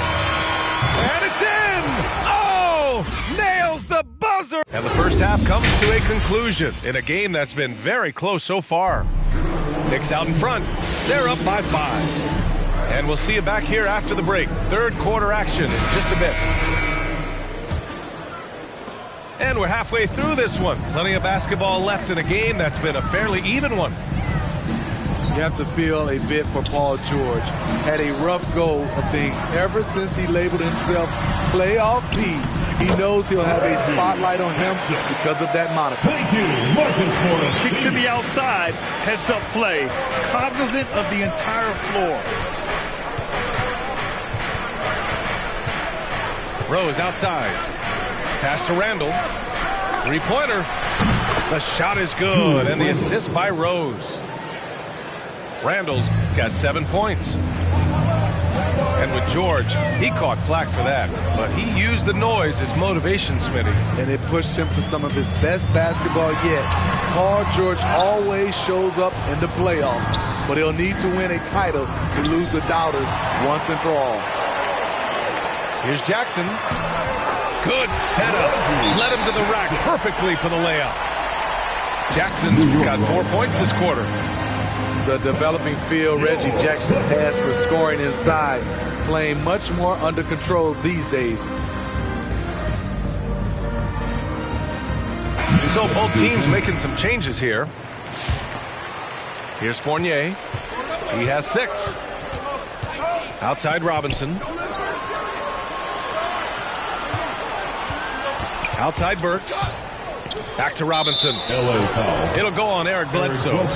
And it's in. Oh, nails the buzzer. And the first half comes to a conclusion in a game that's been very close so far. Knicks out in front. They're up by 5. And we'll see you back here after the break. Third quarter action in just a bit. And we're halfway through this one. Plenty of basketball left in a game that's been a fairly even one. You have to feel a bit for Paul George. Had a rough go of things ever since he labeled himself Playoff P. He knows he'll have a spotlight on him because of that moniker. Thank you, Marcus Morris. Kick to the outside, heads up play, cognizant of the entire floor. Rose outside. Pass to Randall. 3-pointer. The shot is good, and the assist by Rose. Randall's got 7 points. And with George, he caught flack for that. But he used the noise as motivation, Smitty. And it pushed him to some of his best basketball yet. Paul George always shows up in the playoffs, but he'll need to win a title to lose the doubters once and for all. Here's Jackson. Good setup. Led him to the rack perfectly for the layup. Jackson's got 4 points this quarter. The developing field Reggie Jackson has for scoring inside, playing much more under control these days. So both teams making some changes here. Here's Fournier. He has 6. Outside Robinson. Outside Burks. Back to Robinson. LA foul. It'll go on Eric Bledsoe.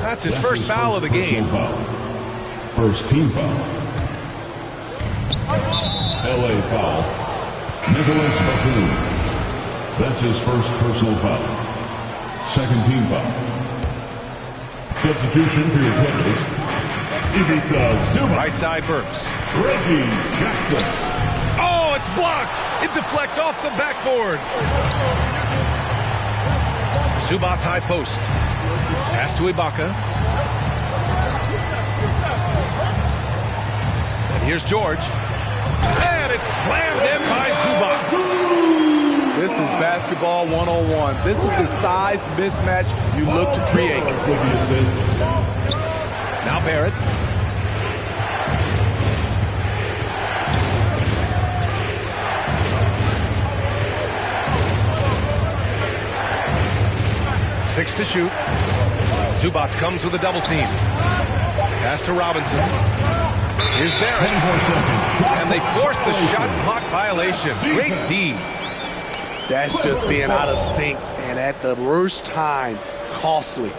That's his first foul of the game. First team foul. LA foul. Nicholas Batum. That's his first personal foul. Second team foul. Substitution for your players. Ivica Zubac. Right side Burks. Reggie Jackson. Oh, it's blocked. It deflects off the backboard. Zubac's high post. Pass to Ibaka. And here's George. And it's slammed in by Zubac. This is basketball 101. This is the size mismatch you look to create. Now Barrett. Six to shoot. Zubac comes with a double team. Pass to Robinson. Here's Barrett. And they force the shot clock violation. Great D. That's just being out of sync and at the worst time, costly.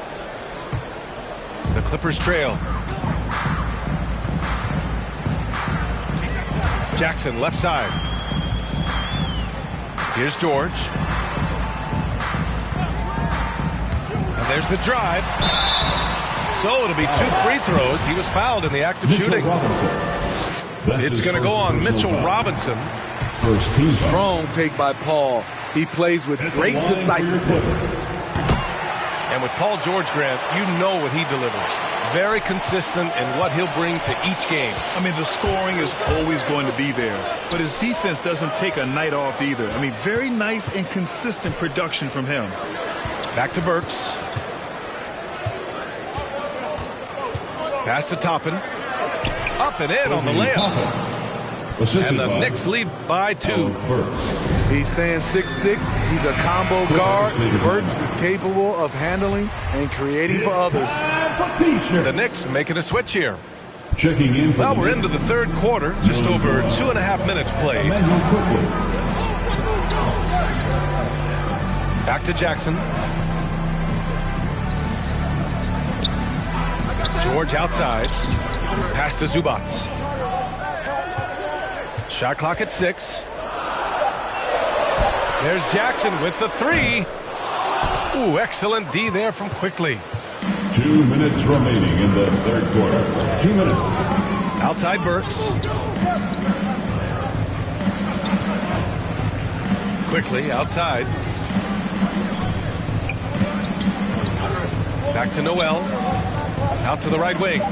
The Clippers trail. Jackson, left side. Here's George. And there's the drive. So it'll be 2 free throws. He was fouled in the act of shooting. It's going to go on Mitchell Robinson. Strong take by Paul. He plays with great decisiveness. And with Paul George, Grant, you know what he delivers. Very consistent in what he'll bring to each game. I mean, the scoring is always going to be there, but his defense doesn't take a night off either. I mean, very nice and consistent production from him. Back to Burks. Pass to Toppin. Up and in on the layup. And the Knicks lead by 2. He stands 6'6". He's a combo guard. Burks is capable of handling and creating for others. The Knicks making a switch here. Well, we're into the third quarter. Just over 2.5 minutes played. Back to Jackson. George outside. Pass to Zubats. Shot clock at 6. There's Jackson with the 3. Ooh, excellent D there from Quickly. 2 minutes remaining in the third quarter. 2 minutes. Outside Burks. Quickly outside. Back to Noel. Out to the right wing.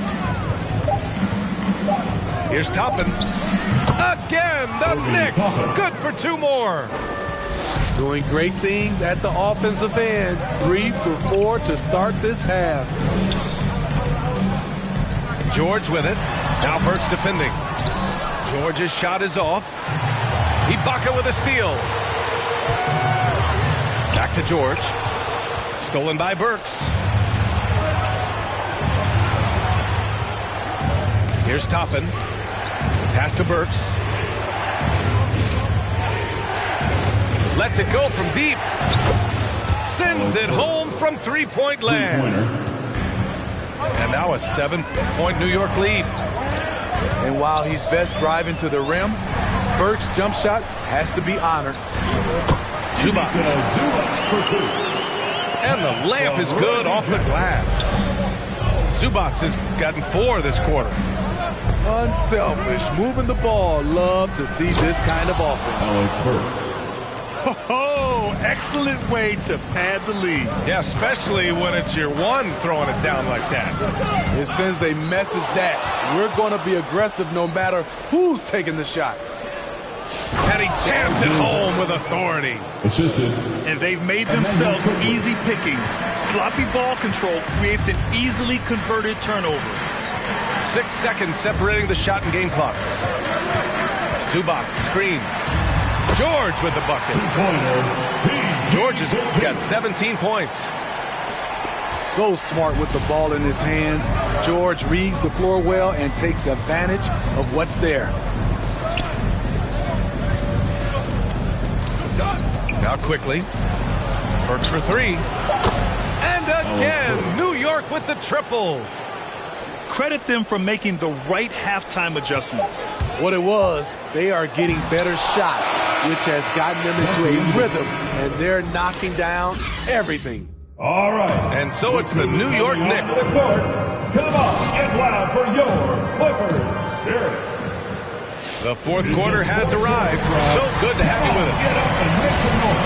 Here's Toppin. Again, the Knicks. Good for 2 more. Doing great things at the offensive end. 3 for 4 to start this half. George with it. Now Burks defending. George's shot is off. Ibaka with a steal. Back to George. Stolen by Burks. Here's Toppin. Pass to Burks. Lets it go from deep. Sends it home from three-point land. And now a 7-point New York lead. And while he's best driving to the rim, Burks' jump shot has to be honored. Zubats. And the layup is good off the glass. Zubats has gotten 4 this quarter. Unselfish, moving the ball. Love to see this kind of offense. Oh, excellent way to pad the lead. Yeah, especially when it's your one throwing it down like that. It sends a message that we're going to be aggressive no matter who's taking the shot. And he jams it home with authority. And they've made themselves easy pickings. Sloppy ball control creates an easily converted turnover. 6 seconds separating the shot and game clocks. Zubats screen. George with the bucket. George has got 17 points. So smart with the ball in his hands. George reads the floor well and takes advantage of what's there. Now Quickly. Burks for 3. And again, New York with the triple. Credit them for making the right halftime adjustments. What it was, they are getting better shots, which has gotten them into a rhythm, and they're knocking down everything. All right. And so it's the New York Knicks. Come on, get loud for your Clippers Spirit. The fourth quarter has arrived. So good to have you with us. Get up and make some noise.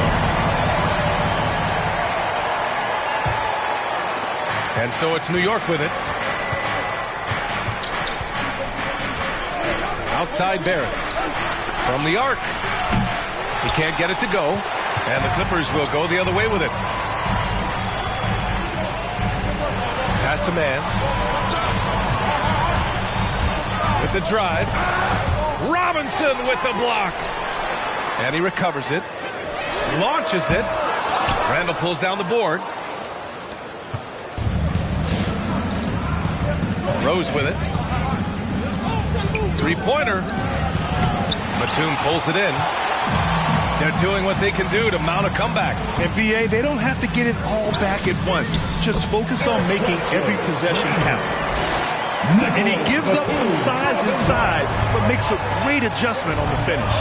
And so it's New York with it. Outside Barrett. From the arc. He can't get it to go. And the Clippers will go the other way with it. Pass to Man. With the drive. Robinson with the block. And he recovers it. Launches it. Randall pulls down the board. Rose with it. Three-pointer. Batum pulls it in. They're doing what they can do to mount a comeback. And BA, they don't have to get it all back at once. Just focus on making every possession count. And he gives up some size inside, but makes a great adjustment on the finish.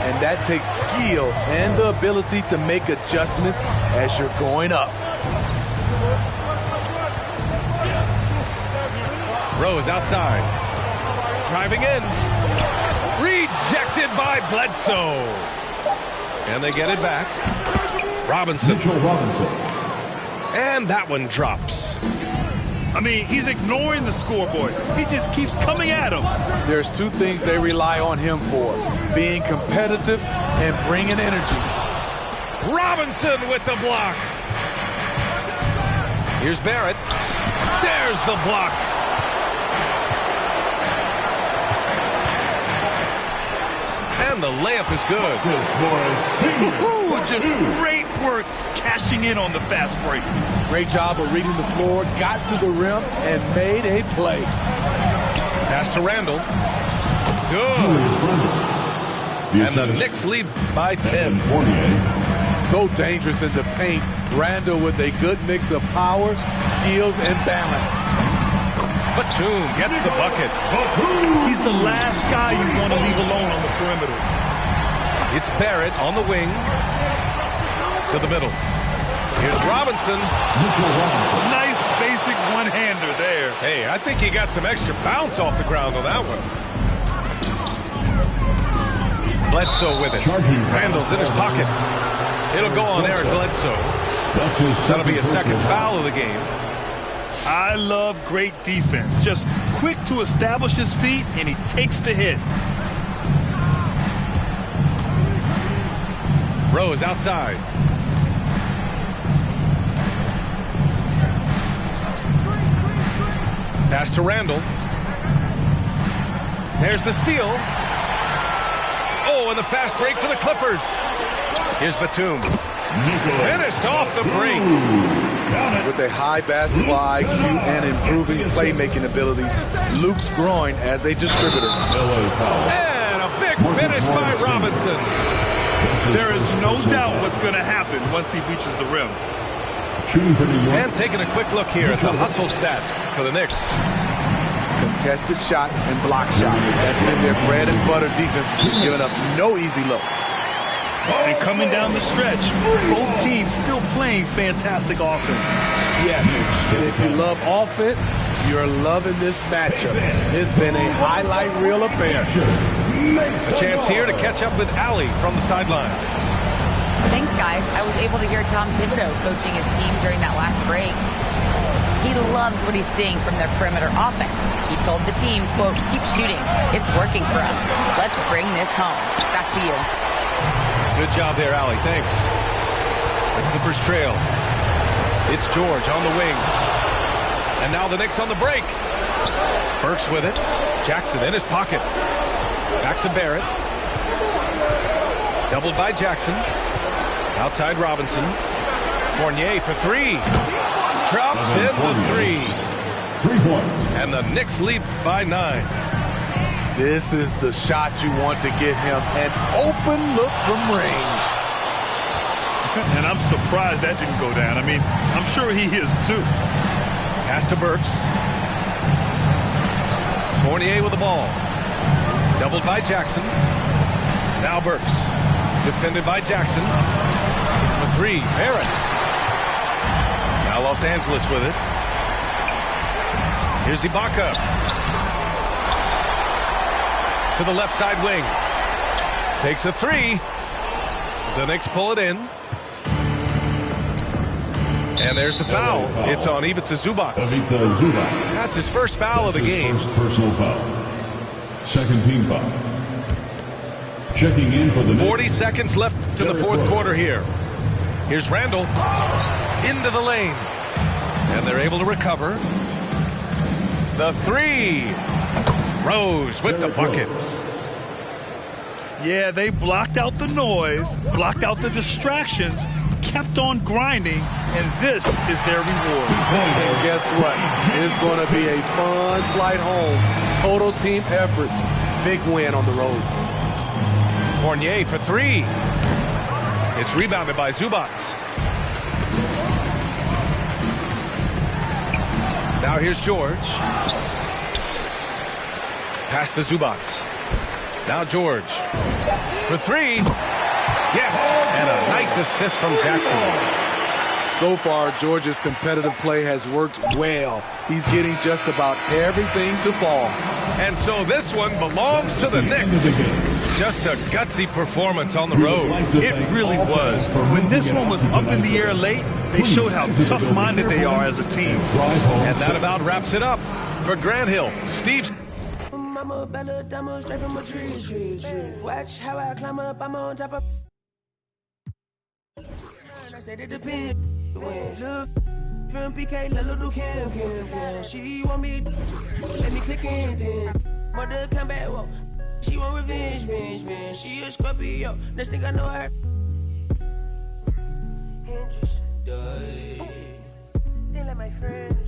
And that takes skill and the ability to make adjustments as you're going up. Rose outside. Driving in. Rejected by Bledsoe. And they get it back. Robinson. And that one drops. I mean, he's ignoring the scoreboard. He just keeps coming at him. There's two things they rely on him for: being competitive and bringing energy. Robinson with the block. Here's Barrett. There's the block. And the layup is good. Ooh, just great work cashing in on the fast break. Great job of reading the floor, got to the rim, and made a play. Pass to Randall. Good. And the Knicks lead by 10. So dangerous in the paint. Randall with a good mix of power, skills, and balance. Batum gets the bucket. He's the last guy you want to leave alone on the perimeter. It's Barrett on the wing. To the middle. Here's Robinson. Nice basic one-hander there. Hey, I think he got some extra bounce off the ground on that one. Bledsoe with it. Randall's in his pocket. It'll go on Eric Bledsoe. That'll be a second foul of the game. I love great defense. Just quick to establish his feet, and he takes the hit. Rose outside. Pass to Randall. There's the steal. Oh, and the fast break for the Clippers. Here's Batum. Finished off the break. With a high basketball IQ and improving playmaking abilities, Luke's growing as a distributor. And a big finish by Robinson. There is no doubt what's going to happen once he reaches the rim. And taking a quick look here at the hustle stats for the Knicks. Contested shots and block shots. That's been their bread and butter defense, giving up no easy looks. And coming down the stretch, both teams still playing fantastic offense. Yes, and if you love offense, you're loving this matchup. It's been a highlight reel affair. A chance here to catch up with Allie from the sideline. Thanks, guys. I was able to hear Tom Thibodeau coaching his team during that last break. He loves what he's seeing from their perimeter offense. He told the team, quote, "Keep shooting. It's working for us. Let's bring this home." Back to you. Good job there, Allie. Thanks. The Clippers trail. It's George on the wing. And now the Knicks on the break. Burks with it. Jackson in his pocket. Back to Barrett. Doubled by Jackson. Outside Robinson. Fournier for three. Drops in the three. 3 points. And the Knicks lead by 9. This is the shot you want to get him. An open look from range. And I'm surprised that didn't go down. I mean, I'm sure he is too. Pass to Burks. Fournier with the ball. Doubled by Jackson. Now Burks. Defended by Jackson. For three, Barrett. Now Los Angeles with it. Here's Ibaka. To the left side wing. Takes a three. The Knicks pull it in. And there's the foul. It's on Ivica Zubac. That's his first foul of the game. First personal foul. Second team foul. Checking in for the 40 seconds left to the fourth quarter here. Here's Randall. Into the lane. And they're able to recover. The three. Rose with the bucket. Yeah, they blocked out the noise, blocked out the distractions, kept on grinding, and this is their reward. And guess what? It's going to be a fun flight home. Total team effort. Big win on the road. Fournier for three. It's rebounded by Zubats. Now here's George. Pass to Zubats. Now George. For three. Yes. And a nice assist from Jackson. So far, George's competitive play has worked well. He's getting just about everything to fall. And so this one belongs to the Knicks. Just a gutsy performance on the road. It really was. When this one was up in the air late, they showed how tough-minded they are as a team. And that about wraps it up. For Grant Hill, Steve. Mama, Bella, Dama, straight from a tree. Watch how I climb up, I'm on top of. I said it depends. When look from PK, little Kim. She want me, let me click in then. Mother come back, whoa. She want revenge. She a Scorpio. Next thing I know her. They like my friends.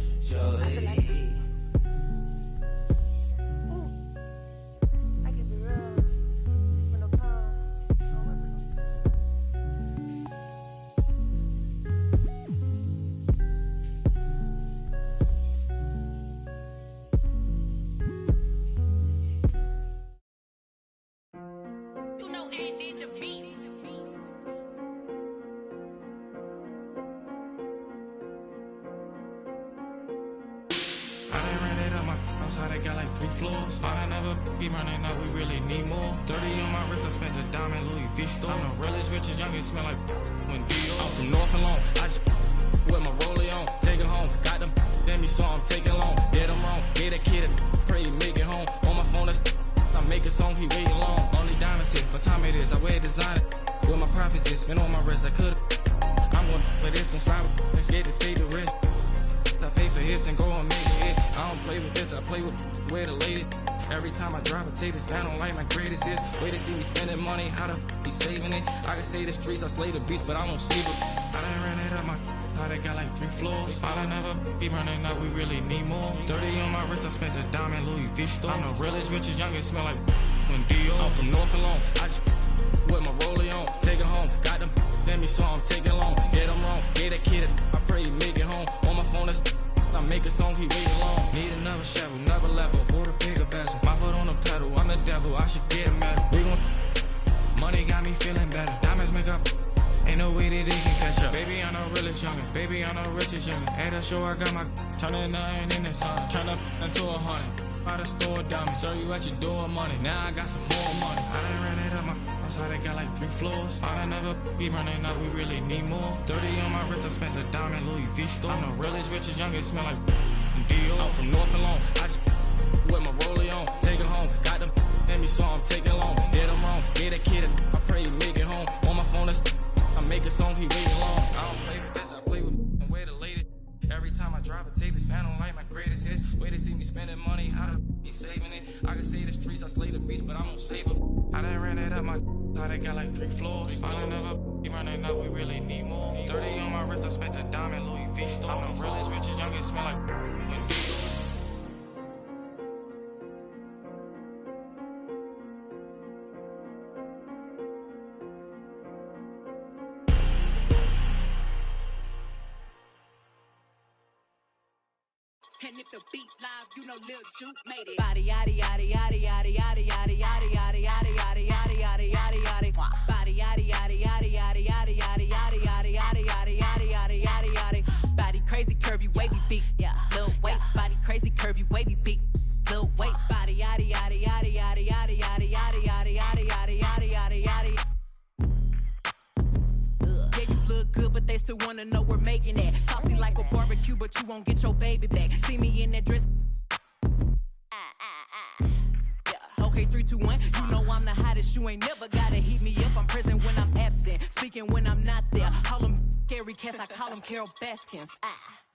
How they got like 3 floors. Thought I never be running out, we really need more. 30 on my wrist, I spent the diamond Louis V store. I'm the realest, richest, youngest, smell like when Dior. I'm from North Alone, I just with my rollie on. Take it home, got them then me, so I'm taking long. Get them wrong, get a kid, pray he make it home. On my phone, that's I make a song, he waiting long. Only diamonds hit, for time it is, I wear designer. With my profits, it's spin on my wrist, I could've. I'm going, but it's gon' slide with, let's get to take the risk. I pay for hits and go and make it hit. I don't play with this, I play with where the latest. Every time I drop a tape, it sound like my greatest hits. Way to see me spending money, how to be saving it. I can say the streets, I slay the beast, but I won't save it. I done ran it up my, how they got like 3 floors. Thought I never be running out, we really need more. 30 on my wrist, I spent the diamond Louis V store. I'm the realest, richest, youngest, smell like when Dior. I'm from North Alone, I just with my rollie on. Take it home, got them let me, so I'm taking long. Get them wrong, get a kid, I pray he make it home. On my phone, that's I make a song, he waiting long. Need another shovel, another level, bought a bigger bezel. My foot on the pedal, I'm the devil, I should get a medal. We gon' money got me feeling better. Diamonds make up, ain't no way that they can catch up. Baby, I'm the realest youngin', baby, I'm the richest youngin'. At the show, I got my turning nothing in the sun. Turn up into 100. By the store dummy, serve you at your door money. Now I got some more money. I done ran it up my house, how they got like 3 floors. Thought I never be running up, we really need more. 30 on my wrist, I spent the diamond Louis V store. I'm the realest, richest, youngest, smell like Dior. I'm from North Alone, I just with my rollie on. Take it home, got them let me, so I'm taking long. Get them wrong, get a kid, I pray he make it home. On my phone, that's I make a song, he waiting long. I don't play with this, I play with where the latest. Every time I drop a tape, it sound like my greatest hits. Way to see me spending money, how to be saving it. I can say the streets, I slay the beast, but I don't save them. I done ran it up my, how they got like 3 floors. I done never be running up, we really need more. 30 on my wrist, I spent the diamond Louis V store. I'm the realest, richest, youngest, smell like when And if the beat live, you know Lil Juke made it. Body yaddy yaddy yaddy yaddy yaddy yaddy yaddy yaddy yaddy yaddy yaddy yaddy yaddy yaddy. Body yaddy yaddy yaddy yaddy yaddy yaddy yaddy yaddy yaddy yaddy yaddy yaddy yaddy yaddy. Body crazy, curvy, wavy, beat. Yeah, Lil waist. Body crazy, curvy, wavy, beat. Lil waist. Body yaddy yaddy yaddy yaddy yaddy yaddy yaddy yaddy yaddy yaddy yaddy yaddy yaddy. Yeah, you look good, but they still wanna know we're making it. Saucy like a barbecue, but you won't get your baby back. See me in that dress. Yeah. Okay, 3, 2, 1. You know I'm the hottest. You ain't never gotta heat me up. I'm present when I'm absent, speaking when I'm not there. Call them scary cats, I call them Carol Baskins.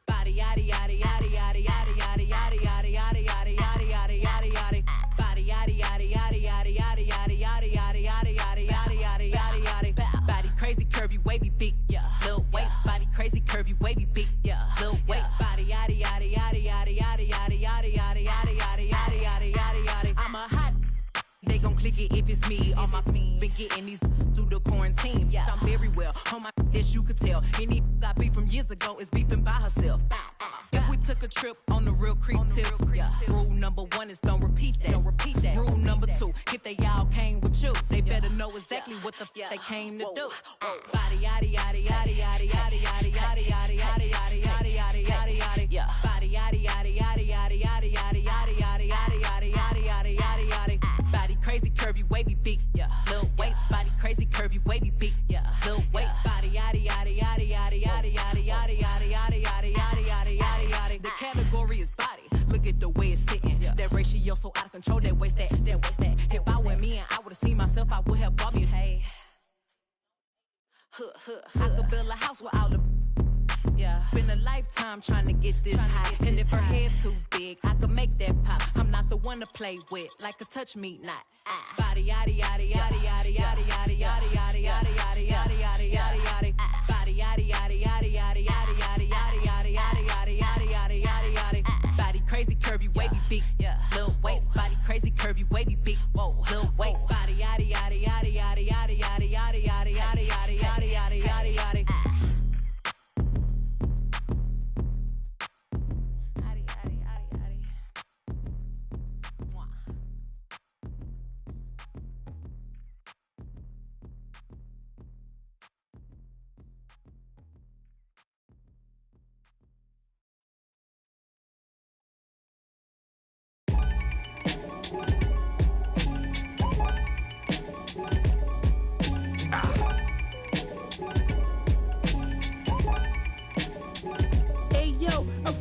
Body yaddy yaddy yaddy yaddy yaddy yaddy yaddy yaddy yaddy yaddy yaddy yaddy yaddy yaddy. Body yaddy yaddy yaddy yaddy yaddy yaddy yaddy yaddy yaddy yaddy yaddy yaddy yaddy yaddy. Body crazy, curvy, wavy, beat. Yeah, Lil waist. Body crazy, curvy, wavy, beat. Yeah, Lil waist. Body yaddy yaddy yaddy yaddy yaddy yaddy yaddy yaddy yaddy yaddy yaddy yaddy yaddy yaddy. I'm a hot. They gon' click it if it's me. All my been getting these through the quarantine. Yeah, I'm very well. ago is beefing by herself. If we took a trip on the real creep tip, yeah. Rule number 1 is don't repeat that. Rule number 2, if they all came with you, they better know exactly what the they came to do. Body yaddy yaddy yaddy yaddy yaddy yaddy yaddy yaddy yaddy yaddy yaddy yaddy yaddy yaddy. Yeah. Body yaddy yaddy yaddy yaddy yaddy yaddy yaddy yaddy yaddy yaddy yaddy yaddy yaddy yaddy. Body crazy, curvy, wavy, beak. Yeah. Lil waist, body crazy, curvy, wavy, beak. Yeah. Lil waist, body yaddy yaddy yaddy yaddy yaddy yaddy yaddy yaddy yaddy yaddy yaddy yaddy yaddy yaddy. The category is body. Look at the way it's sitting. That ratio so out of control. That waist that. If I were me and I would've seen myself, I would have bought me. Hey. I could build a house with all the. Yeah. Been a lifetime trying to get this high. And if her head too big, I could make that pop. I'm not the one to play with, like a touch me not. Body yaddy yaddy yaddy yaddy yaddy yaddy yaddy yaddy yaddy yaddy yaddy yaddy yaddy yaddy. Body yaddy yaddy yaddy yaddy yaddy yaddy yaddy yaddy yaddy yaddy yaddy yaddy yaddy yaddy. Body crazy, curvy, wavy, beak. Lil waist, body crazy, curvy, wavy, beak. Lil waist, body yaddy yaddy yaddy yaddy yaddy yaddy yaddy yaddy yaddy yaddy yaddy yaddy yaddy yaddy.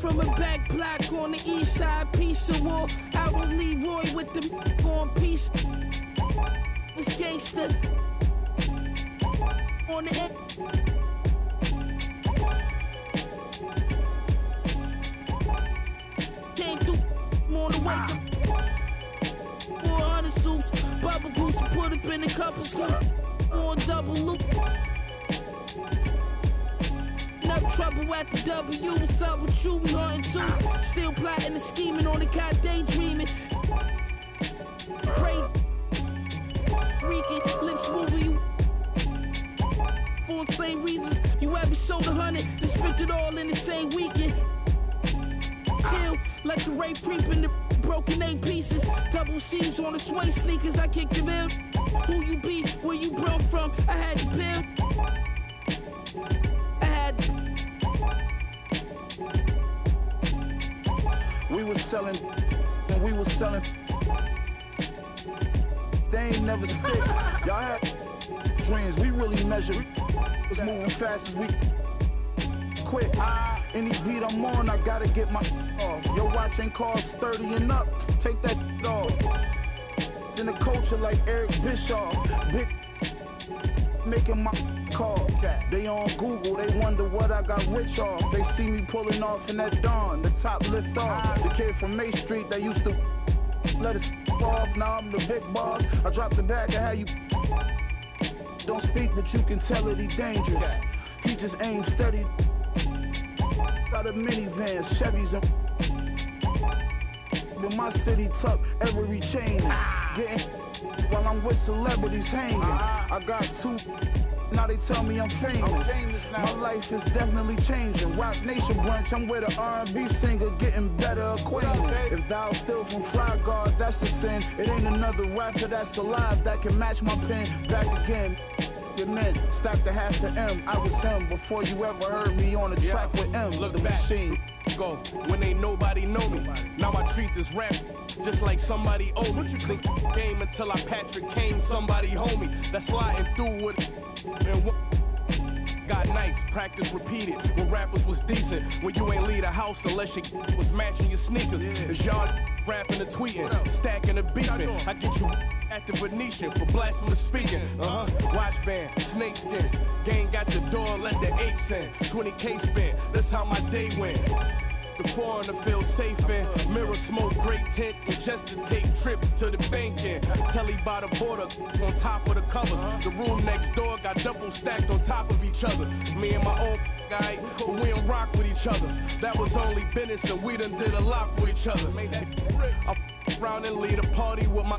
From a back block on the east side, piece of wall. Out on Leroy with the on piece. It's gangster. On the end. Came through on the way to 400 soups. Bubble goose to put up in a couple scoops. On double loop. Up trouble at the W. What's up with you? We hunting too. Still plotting and scheming on the cat daydreaming. Pray, reeking, lips moving you. For the same reasons you ever showed 100, then spent it all in the same weekend. Chill, let the rape creep in the broken 8 pieces. Double C's on the sway sneakers. I kick the bill. Who you be? Where you brought from? I had to build. We was selling, and we was selling. They ain't never stick. Y'all had dreams, we really measure. Was moving fast as we quit. Any beat I'm on, I gotta get my off. Your watch ain't cost 30 and up. Take that off. Then the culture like Eric Bischoff. Big making my call. They on Google, they wonder what I got rich off. They see me pulling off in that dawn, the top lift off. The kid from May Street that used to let us off, now I'm the big boss. I dropped the bag, I had you. Don't speak, but you can tell that he dangerous. He just aims steady. Got a minivan, Chevys and with my city tuck, every chain. Getting while I'm with celebrities hanging. I got 2. Now they tell me I'm famous. My life is definitely changing. Rock Nation brunch, I'm with an R&B singer, getting better acquainted. If thou still from Fly Guard, that's a sin. It ain't another rapper that's alive that can match my pen. Back again. Your men stacked a half of M. I was him before you ever heard me on a track with M. Look the back. Machine. Go when ain't nobody know me. Now I treat this rap just like somebody owe me. Think game until I Patrick Kane, somebody homie that's sliding through with and what got nice, practice repeated when rappers was decent. When you ain't leave the house unless you was matching your sneakers. As y'all rapping and tweeting, stacking and beefing. I get you at the Venetian for blasphemous speaking. Watch band, snakeskin. Gang got the door, let the apes in. 20K spent, that's how my day went. The foreigner feels safe in. Mirror smoke, great tent, and just to take trips to the banking. Telly by the border, on top of the covers. The room next door got duffel stacked on top of each other. Me and my old guy, but we don't rock with each other. That was only business, and we done did a lot for each other. I around and lead a party with my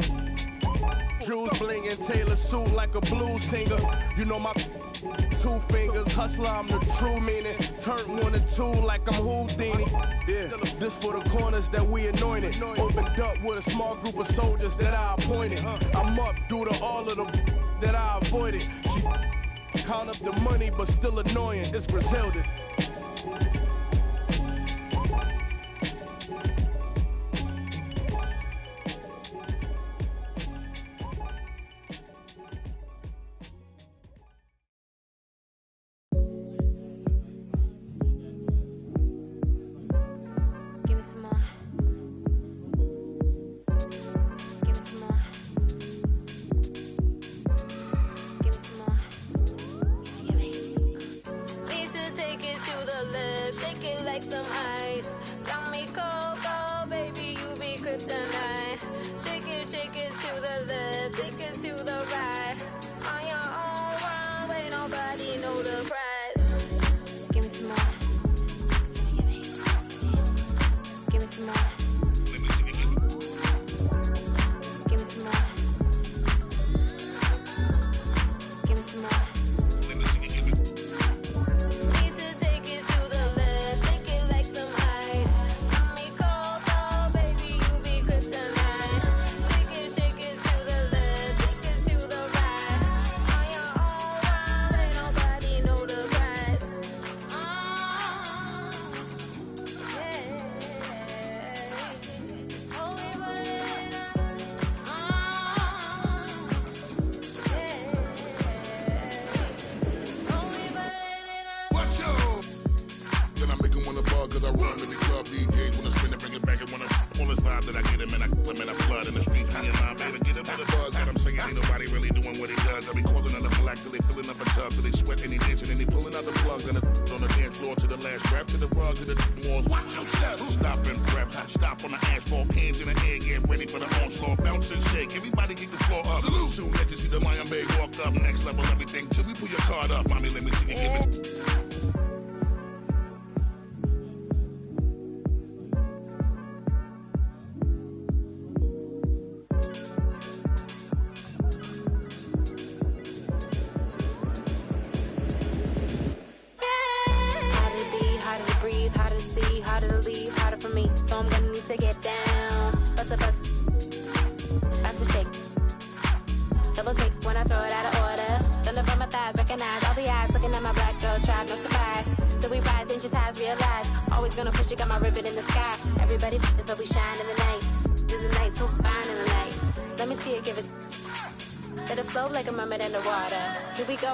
Jewels blingin', Taylor suit like a blues singer. You know my 2 fingers, hustler, I'm the true meaning. Turn 1 to 2 like I'm Houdini. Yeah, this for the corners that we anointed. Opened up with a small group of soldiers that I appointed. I'm up due to all of the that I avoided. She count up the money, but still annoying. It's Griselda.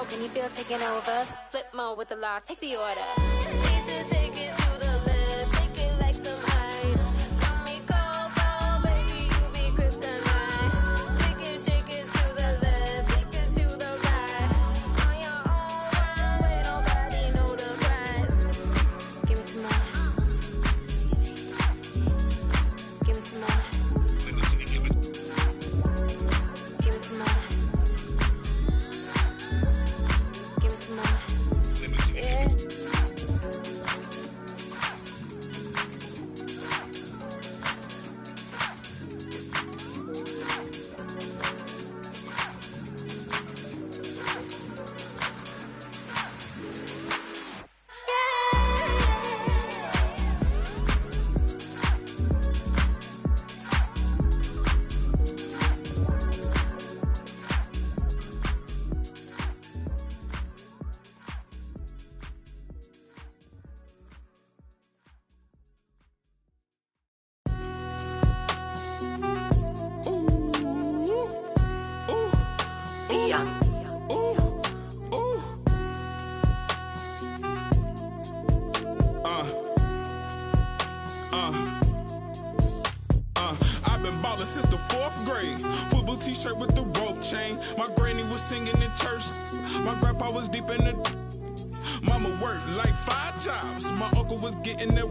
Can you feel taking over? Flip mode with the law, take the order. Need to take it to the left, shake it like some ice. Got me cold, cold, baby, you be kryptonite. Shake it to the left, take it to the right. On your own runway, nobody know the price. Give me some more. Give me some more. Give me some more. T-shirt with the rope chain. My granny was singing in church. My grandpa was deep in the. Mama worked like 5 jobs. My uncle was getting that.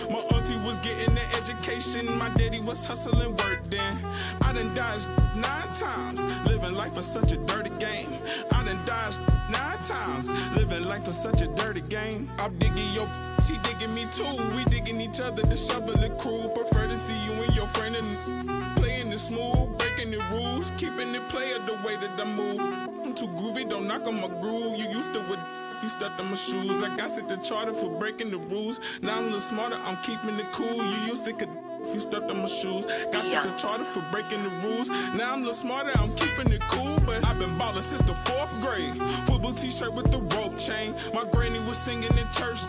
My auntie was getting that education. My daddy was hustling work then. I done dodged 9 times. Living life for such a dirty game. I done dodged 9 times. Living life for such a dirty game. I'm digging your. She digging me too. We digging each other. The shovel and crew. Prefer to see you and your friend and playing the smooth. Breaking the rules, keeping it player the way that I move. I'm too groovy, don't knock on my groove. You used to with if you stepped on my shoes. I got set the charter for breaking the rules. Now I'm a little smarter, I'm keeping it cool. You used to could if you stepped on my shoes. Got set the charter for breaking the rules. Now I'm a little smarter, I'm keeping it cool. But I've been ballin' since the 4th grade. Football t-shirt with the rope chain. My granny was singing in church.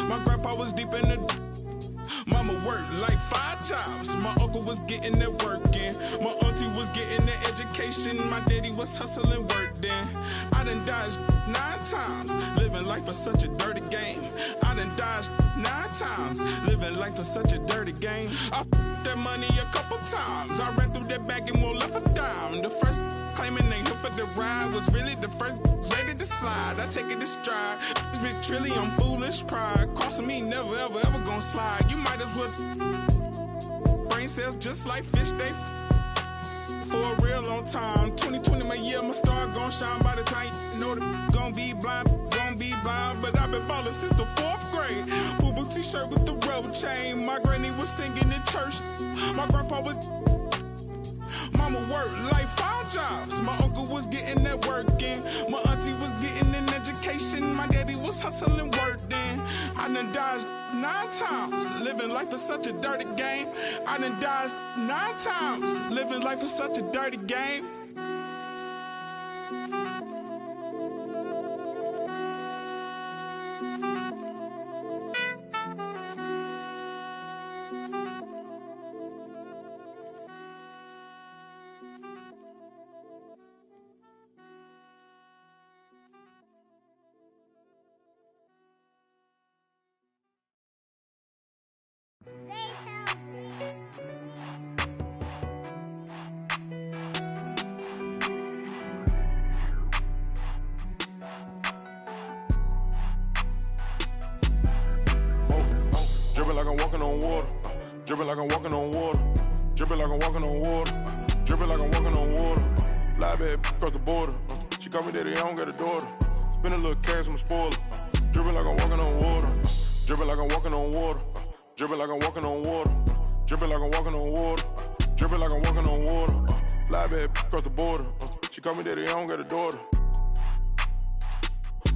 My grandpa was deep in the Mama worked like 5 jobs. My uncle was getting that work in. My auntie was getting that education. My daddy was hustling work then. I done dodged 9 times. Living life is such a dirty game. I done dodged 9 times. Living life is such a dirty game. I that money a couple times. I ran through that bag and won't left a dime. The first claiming they here for the ride was really the first ready to slide. I take it to stride. This big trilly, I'm foolish pride. Crossing me, never ever ever gonna slide. You might as well brain cells just like fish, they for a real long time. 2020 my year, my star gon' shine by the time you know the gon' be blind. But I've been ballin' since the 4th grade. Football t-shirt with the rope chain. My granny was singing in church. My grandpa was Mama worked like 5 jobs. My uncle was getting that work in. My auntie was getting an education. My daddy was hustling work then. I done dodged 9 times. Living life is such a dirty game. I done dodged 9 times. Living life is such a dirty game. Dripping like I'm walking on water. Dripping like I'm walking on water. Dripping like I'm walking on water. Dripping like I'm walking on water. Fly bad across the border. She call me daddy, I don't got a daughter. Spend a little cash, I'm a spoiler. Dripping like I'm walking on water. Dripping like I'm walking on water. Dripping like I'm walking on water. Dripping like I'm walking on water. Dripping like I'm walking on water. Fly bad across the border. She call me daddy, I don't got a daughter.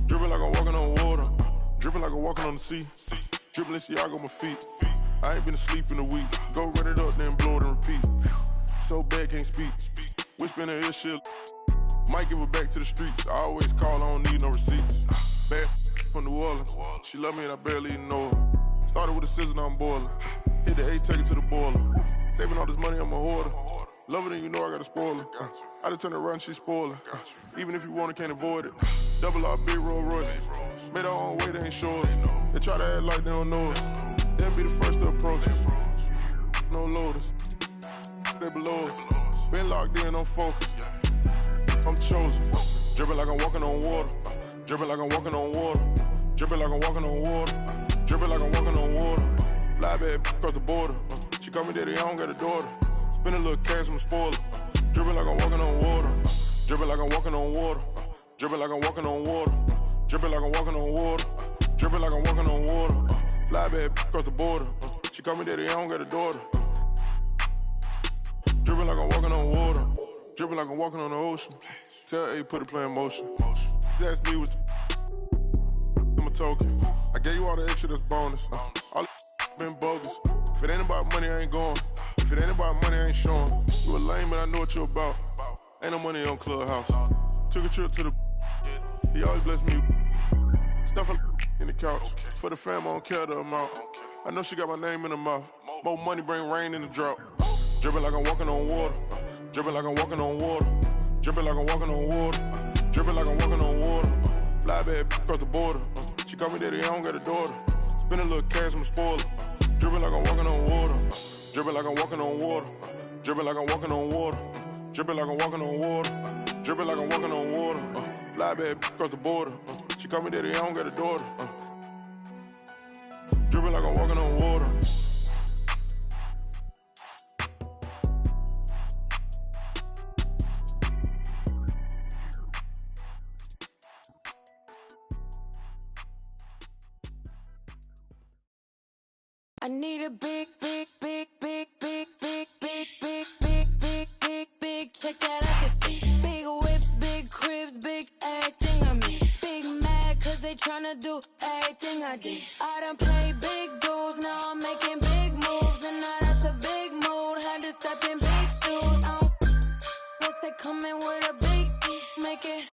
Dripping like I'm walking on water. Dripping like I'm walking on the sea. Dribbling Balenciaga on my feet. I ain't been asleep in a week. Go run it up, then blow it and repeat. So bad, can't speak. Whisper in her shit. Might give her back to the streets. I always call, I don't need no receipts. Bad from New Orleans. She love me and I barely even know her. Started with a scissor, now I'm boiling. Hit the A, take it to the boiler. Saving all this money, I'm a hoarder. Love it and you know I got a spoiler. I just turn around, she's spoiling. Even if you want it, can't avoid it. Double R, big Rolls Royce. Made our own way, they ain't sure us. They try to act like they don't know us. They'll be the first to approach us. No loaders. They below us. Been locked in, on focus. I'm chosen. Dripping like I'm walking on water. Dripping like I'm walking on water. Dripping like I'm walking on water. Dripping like I'm walking on water. Fly bad across the border. She call me daddy, I don't got a daughter. Spend a little cash, I'm a spoiler. Dripping like I'm walking on water. Dripping like I'm walking on water. Dripping like I'm walking on water. Dripping like I'm walking on water. Dripping like I'm walking on water. Fly bad across the border. She call me daddy, I don't got a daughter. Dripping like I'm walking on water. Dripping like I'm walking on the ocean. Tell A, put the play in motion. She asked me what's my token. I gave you all the extra, that's bonus. All the been bogus. If it ain't about money, I ain't going. If it ain't about money, I ain't showing. You a lame, but I know what you about. Ain't no money on Clubhouse. Took a trip to the. He always bless me. Stuff in the couch. For the fam, I don't care the amount. I know she got my name in her mouth. More money bring rain in the drought. Dripping like I'm walking on water. Dripping like I'm walking on water. Dripping like I'm walking on water. Dripping like I'm walking on water. Fly bad across the border. She call me daddy, I don't got a daughter. Spend a little cash, I'm a spoiler. Dripping like I'm walking on water. Dripping like I'm walking on water. Dripping like I'm walking on water. Dripping like I'm walking on water. Dripping like I'm walking on water. Fly bad across the border. She call me daddy, I don't got a daughter. Dripping like I'm walking on water. I need a big, big, big, big, big, big, big, big, big, big, big, big they tryna do everything I did. I done played big dudes, now I'm making big moves. And now that's a big mood, had to step in big shoes. Guess they coming with a big, make it.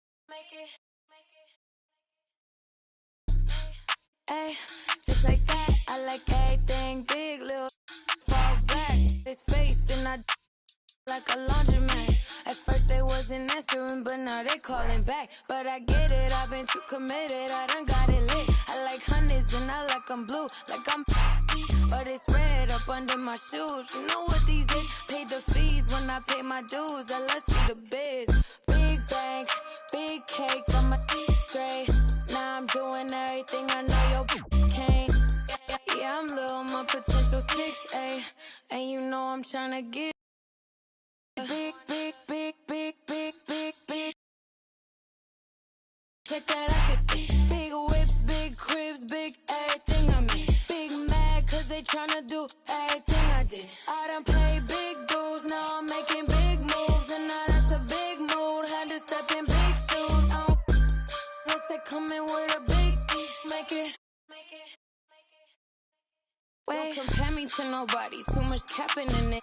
Ay, just like that, I like everything big, little fall back. His face, then I like a laundromat. At first they wasn't answering, but now they calling back. But I get it, I've been too committed, I done got it lit. I like hundreds and I like I'm blue, like I'm but it's red up under my shoes. You know what these is? Paid the fees when I pay my dues. Let's see the biz. Big bank, big cake, I'm a straight. Now I'm doing everything I know your can't. Yeah, I'm little, my potential 6'8", and you know I'm tryna get big, big, big, big, big, big, big. Check that, I can see big whips, big cribs, big everything I'm in. Big mad, cause they tryna do everything I did. I done played big dudes, now I'm making big moves. And now that's a big mood, had to step in big shoes. Guess they coming with a big, make it. Don't compare me to nobody, too much capping in it.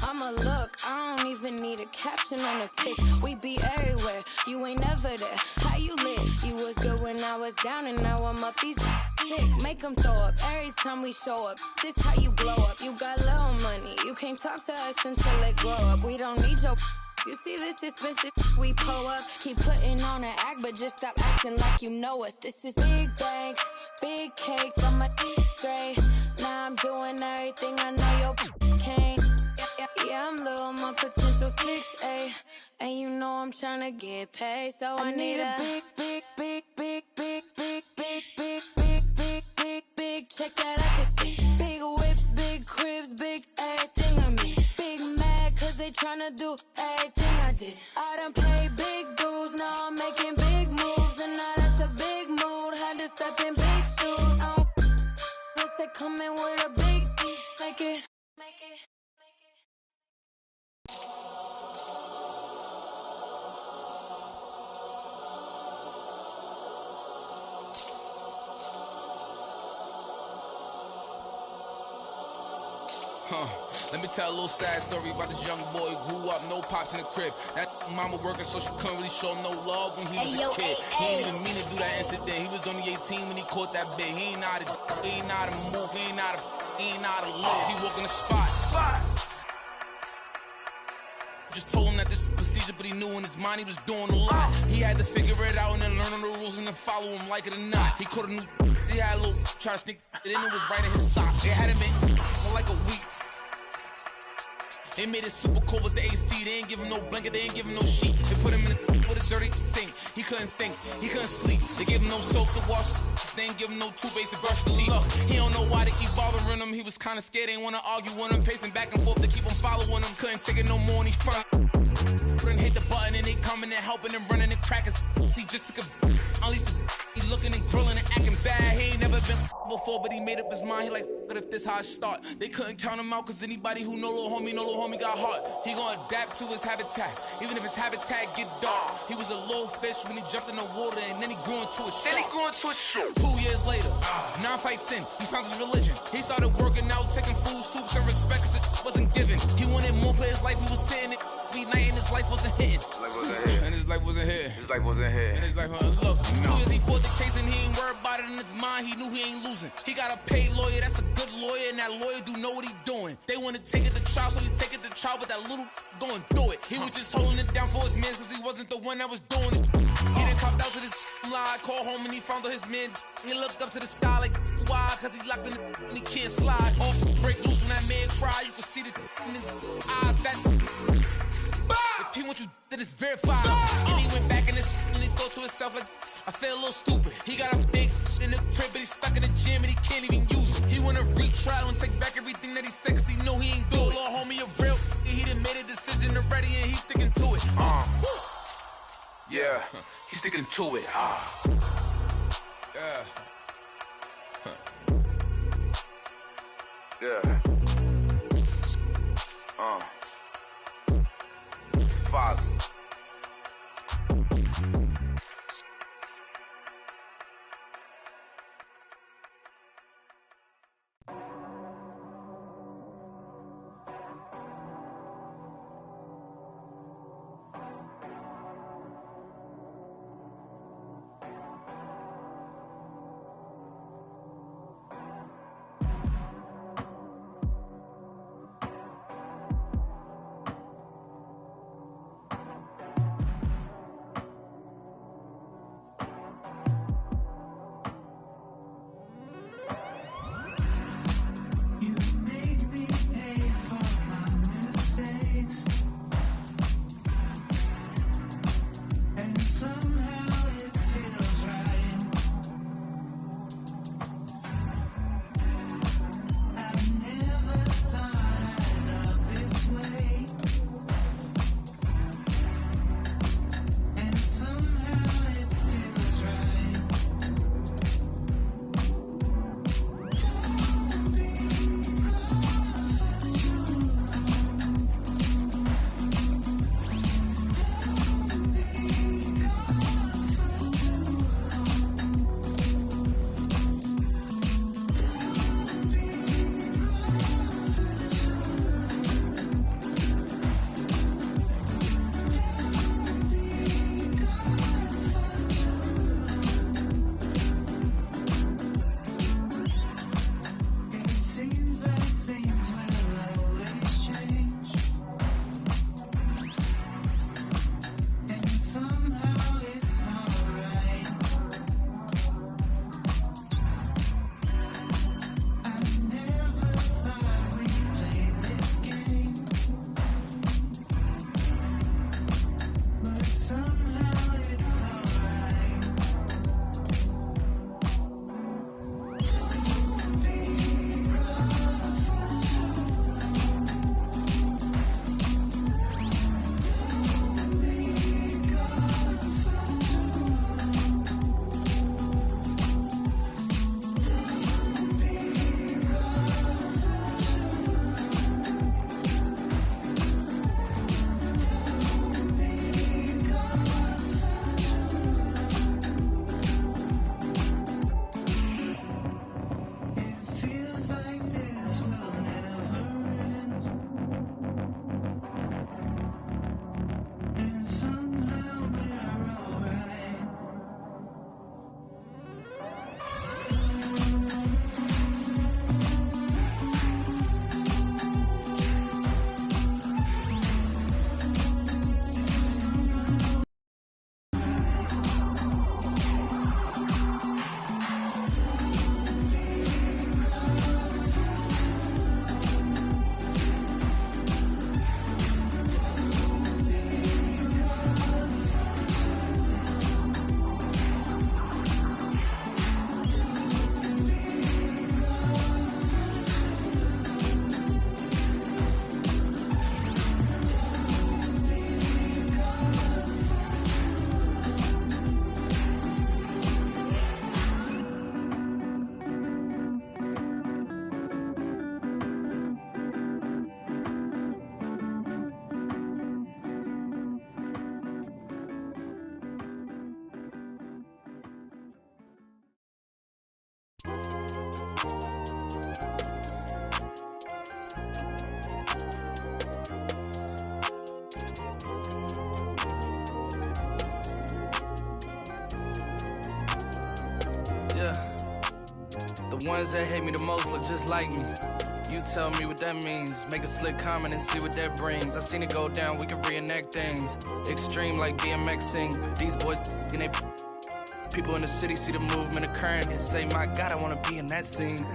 I'ma look, I don't even need a caption on the pics. We be everywhere, you ain't never there. How you lit? You was good when I was down and now I'm up. These sick, make them throw up every time we show up. This how you glow up, you got little money. You can't talk to us until it grow up. We don't need your you see this expensive, we pull up. Keep putting on an act, but just stop acting like you know us. This is big bank, big cake, I'm a straight. Now I'm doing everything I know your can't. Yeah, I'm little, my potential 6'8", and you know I'm tryna get paid. So I need a big, big, big, big, big, big, big, big, big, big, big, big. Check that, I can see big whips, big cribs, big everything I'm in. Big mad, cause they tryna do everything I did. I done played big dudes, now I'm making big moves. And now that's a big mood, had to step in big shoes. Guess they coming with a big, make it. Let me tell a little sad story about this young boy who grew up, no pops in the crib. That mama working so she couldn't really show him no love when he was a kid. He ain't even mean to do that incident. He was only 18 when he caught that bit. He ain't know how to move, he ain't know how to live. He walk in the spot. Just told him that this was procedure, but he knew in his mind he was doing a lot. He had to figure it out and then learn all the rules and then follow him like it or not. He caught a new, he had a little, try to sneak it in, it was right in his sock. They had him in for like a week. They made it super cold with the AC. They ain't give him no blanket, they ain't give him no sheets. They put him in with a dirty sink. He couldn't think, he couldn't sleep. They gave him no soap to wash. They ain't give him no toothpaste to brush his teeth. Look, he don't know why they keep bothering him. He was kinda scared, they ain't wanna argue with him. Pacing back and forth to keep him following him. Couldn't take it no more and he front. Couldn't hit the button and they coming and helping and running and cracking. He just took a at least he looking and grilling and acting bad. He ain't never been before, but he made up his mind. He like, if this how I start. They couldn't count him out, cause anybody who know little homie got heart. He gonna adapt to his habitat, even if his habitat get dark. He was a little fish when he jumped in the water, and then he grew into a shark. 2 years later, 9 fights in, he found his religion. He started working out, taking food, soups, and respect, cause the wasn't given. He wanted more for his life, he was sitting it. Night and his life wasn't hitting. And his life wasn't here. And his life, look, 2 years he fought the case and he ain't worried about it in his mind. He knew he ain't losing. He got a paid lawyer, that's a good lawyer, and that lawyer do know what he doing. They want to take it to trial, so he take it to trial, but that little going through it. He was just holding it down for his man, cause he wasn't the one that was doing it. He done copped out to this lie, called home and he found out his man. He looked up to the sky like, why? Cause he locked in the and he can't slide. Off, break loose when that man cry, you can see the in his eyes. That if he wants you, then it's verified. And he went back in his and he thought to himself like, I feel a little stupid. He got a big in the crib, but he's stuck in the gym and he can't even use it. He wanna retrial and take back everything that he said, cause he know he ain't do it. Little homie a real, he done made a decision already and he's sticking to it. Yeah, he's sticking to it. Yeah. Yeah. Father. The ones that hate me the most look just like me. You tell me what that means. Make a slick comment and see what that brings. I seen it go down, we can reenact things. Extreme like BMXing. These boys and they people in the city see the movement occurring and say, my God, I wanna be in that scene.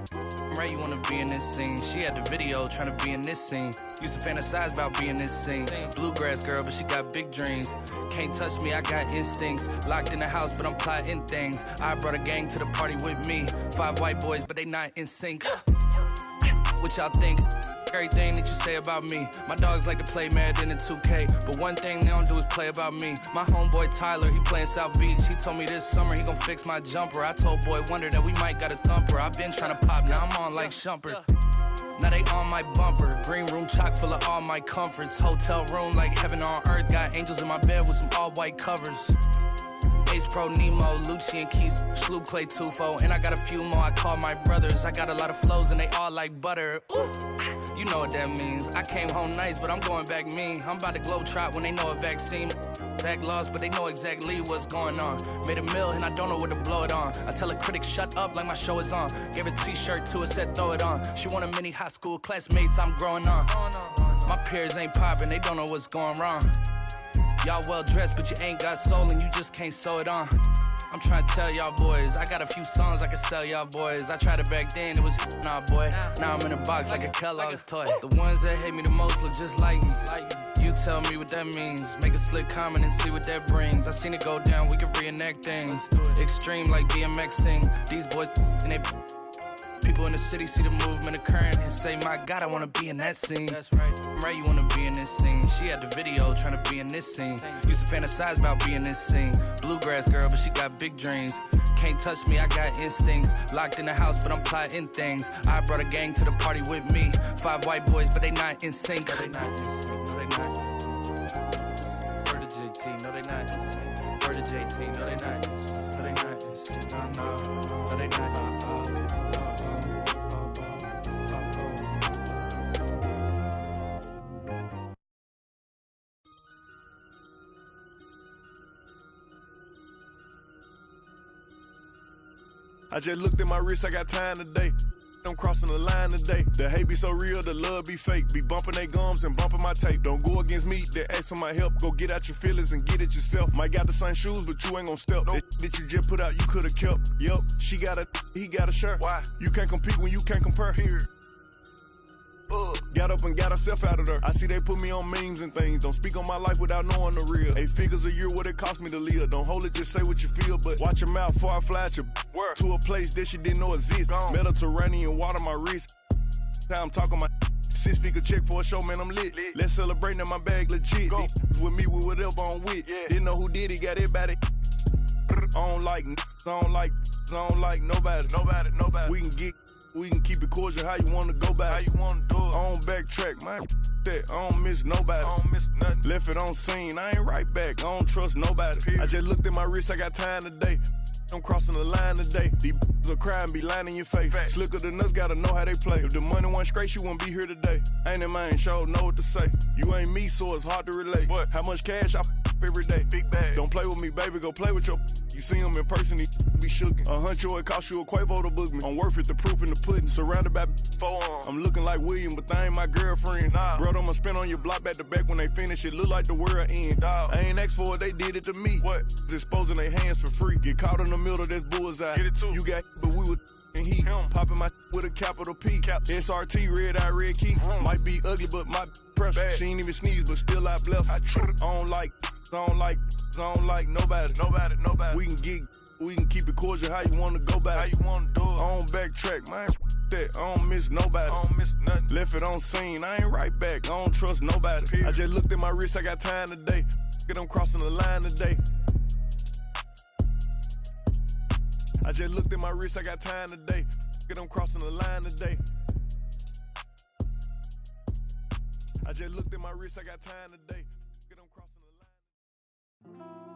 Right, you wanna be in this scene. She had the video trying to be in this scene. Used to fantasize about being this scene. Bluegrass girl, but she got big dreams. Can't touch me, I got instincts. Locked in the house, but I'm plotting things. I brought a gang to the party with me. 5 white boys, but they not in sync. What y'all think? Everything that you say about me. My dogs like to play Madden and 2K, but one thing they don't do is play about me. My homeboy Tyler, he playing South Beach. He told me this summer he gon' fix my jumper. I told Boy Wonder that we might got a thumper. I been trying to pop, now I'm on like Shumpert. Now they on my bumper. Green room chock full of all my comforts. Hotel room like heaven on earth. Got angels in my bed with some all white covers. Ace Pro Nemo, Lucci and Keys, Sloop Clay Tufo, and I got a few more I call my brothers. I got a lot of flows and they all like butter. Ooh. You know what that means. I came home nice, but I'm going back mean. I'm about to globe trot when they know a vaccine. Back lost, but they know exactly what's going on. Made a meal and I don't know what to blow it on. I tell a critic shut up like my show is on. Gave a t-shirt to her, said throw it on. She want a mini high school classmates, I'm growing on. My peers ain't popping, they don't know what's going wrong. Y'all well dressed, but you ain't got soul and you just can't sew it on. I'm trying to tell y'all boys, I got a few songs I can sell y'all boys. I tried it back then, it was nah boy. Now I'm in a box like a Kellogg's toy. The ones that hate me the most look just like me. You tell me what that means. Make a slick comment and see what that brings. I seen it go down, we can reenact things. Extreme like BMXing. These boys and they people in the city see the movement occurring and say, my God, I wanna be in that scene. That's right. Right, you wanna be in this scene. She had the video trying to be in this scene. Used to fantasize about being this scene. Bluegrass girl, but she got big dreams. Can't touch me, I got instincts. Locked in the house, but I'm plotting things. I brought a gang to the party with me. 5 white boys, but they not in sync. No, they not in sync. No, they not in sync. Word to JT, no, they not in sync. Word to JT, no, they not in sync. No, they not in sync. No, they not in sync. I just looked at my wrist, I got time today. I'm crossing the line today. The hate be so real, the love be fake. Be bumping they gums and bumping my tape. Don't go against me, they ask for my help. Go get out your feelings and get it yourself. Might got the same shoes, but you ain't gon' step. Nope. That you just put out, you could've kept. Yup, she got a, he got a shirt. Why? You can't compete when you can't compare. Period. Got up and got herself out of there. I see they put me on memes and things. Don't speak on my life without knowing the real. 8 figures a year, what it cost me to live. Don't hold it, just say what you feel. But watch your mouth before I fly at your to a place that she didn't know exist. Mediterranean water my wrist. Now I'm talking my 6-figure check for a show, man, I'm lit. Let's celebrate, now my bag legit. With me, with whatever I'm with. Didn't know who did it, got it about it. I don't like nobody. We can keep it cordial, how you wanna go back. How you wanna do it. I don't backtrack, man. That I don't miss nobody. I don't miss nothing. Left it on scene, I ain't right back. I don't trust nobody. Period. I just looked at my wrist, I got time today. I'm crossing the line today. These will cry and be lying in your face. Fact. Slicker than us, gotta know how they play. If the money wasn't straight, you wouldn't be here today. Ain't in mine, sure know what to say. You ain't me, so it's hard to relate. What? How much cash I every day? Big bag. Don't play with me, baby, go play with your. You see him in person, he be shookin'. $100, it cost you a Quavo to book me. I'm worth it, the proof in the pudding. Surrounded by forearms. I'm looking like William, but they ain't my girlfriends. Nah. Bro, I'ma spin on your block back to back when they finish. It look like the world end. Dog. I ain't asked for it, they did it to me. What? Exposing their hands for free. Get caught in the middle, that's bullseye. Get it too. You got, but we was and he popping my with a capital P. SRT, red eye, red key. Might be ugly, but my pressure. She ain't even sneeze, but still I bless. I don't like nobody. We can keep it cordial, how you wanna go back. How you wanna do it. I don't backtrack, man. That I don't miss nobody. I don't miss nothing. Left it on scene, I ain't right back. I don't trust nobody. Period. I just looked at my wrist, I got time today. I'm crossing the line today. I just looked at my wrist, I got time today. I'm crossing the line today. I just looked at my wrist, I got time today. I'm crossing the line.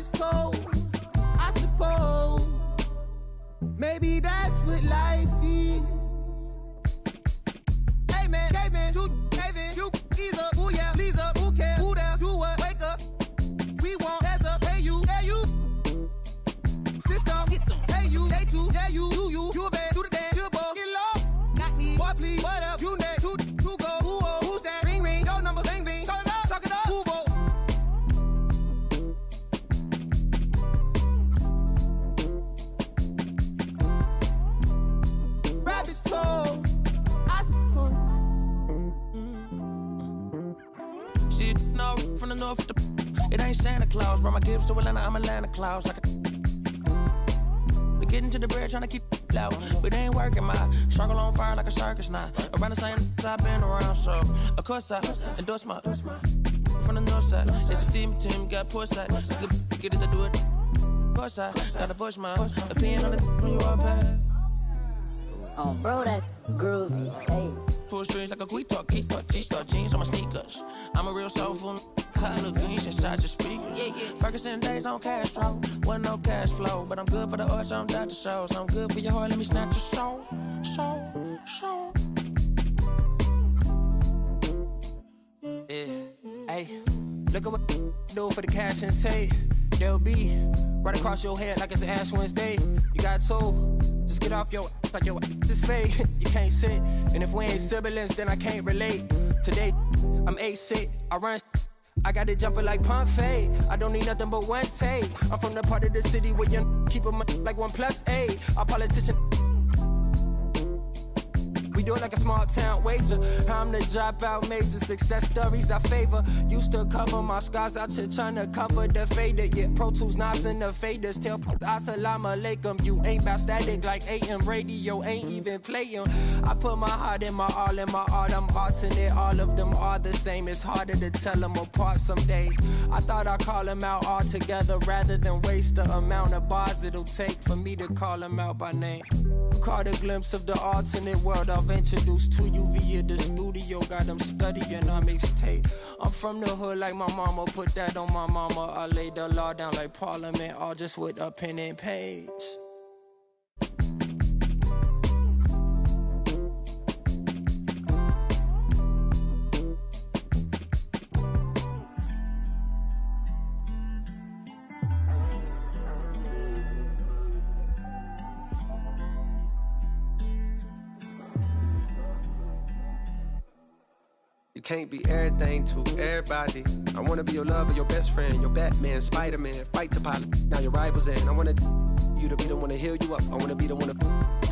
is cold, I suppose. Maybe that's what life is. Hey man, you ease up, ooh yeah, please up, who cares, who there, do what, wake up. We want hands up, hey you, system, hey you, day two, yeah you a bad, do the dance, you a ball, get low, not me, boy please, what up, you next, who go, who's that, ring, your number, bling, talk it up, who go. Rabbit's toe, I suppose. Shit, no, from the north, it ain't Santa Claus. Brought my gifts to Atlanta, I'm Atlanta Claus. We getting to the bread, trying to keep low. But it ain't working, my struggle on fire like a circus now. Around the same I've been around, so of course I endorse my from the north side. It's a steam team, got poor side. Get it to do it. Poor side, gotta push my opinion on the when you are bad. Oh, bro, that groovy. Hey. Pull strings like a quick talk, G-star jeans on my sneakers. I'm a real soulful, color greens inside your speakers. Ferguson days on Castro, wasn't no cash flow, but I'm good for the arts, I'm Dr. Shows. I'm good for your heart, let me snatch your soul. Yeah, hey, look at what do for the cash and tape. They'll be right across your head like it's Ash Wednesday. You got told, just get off your like your is fake. You can't sit, and if we ain't siblings, then I can't relate. Today, I'm 8'6", I run. I got it jumping like Pompeii. I don't need nothing but one take. I'm from the part of the city where you keep them like 1+8. Our politician. We do it like a small town wager. I'm the dropout major, success stories I favor. Used to cover my scars out here trying to cover the fader. Yeah, Pro Tools, Nas and the faders. Tell Assalamu alaikum. You ain't bout static like AM radio, ain't even playing. I put my heart in my all in my art. I'm alternate, all of them are the same. It's harder to tell them apart some days. I thought I'd call them out all together rather than waste the amount of bars it'll take for me to call them out by name. Caught a glimpse of the alternate world I've introduced to you via the studio. Got them studying on mixtape. I'm from the hood like my mama, put that on my mama. I laid the law down like Parliament, all just with a pen and page. You can't be everything to everybody. I wanna be your lover, your best friend, your Batman, Spider-Man, fight to pilot. Now your rivals in. I wanna you to be the one to heal you up. I wanna be the one to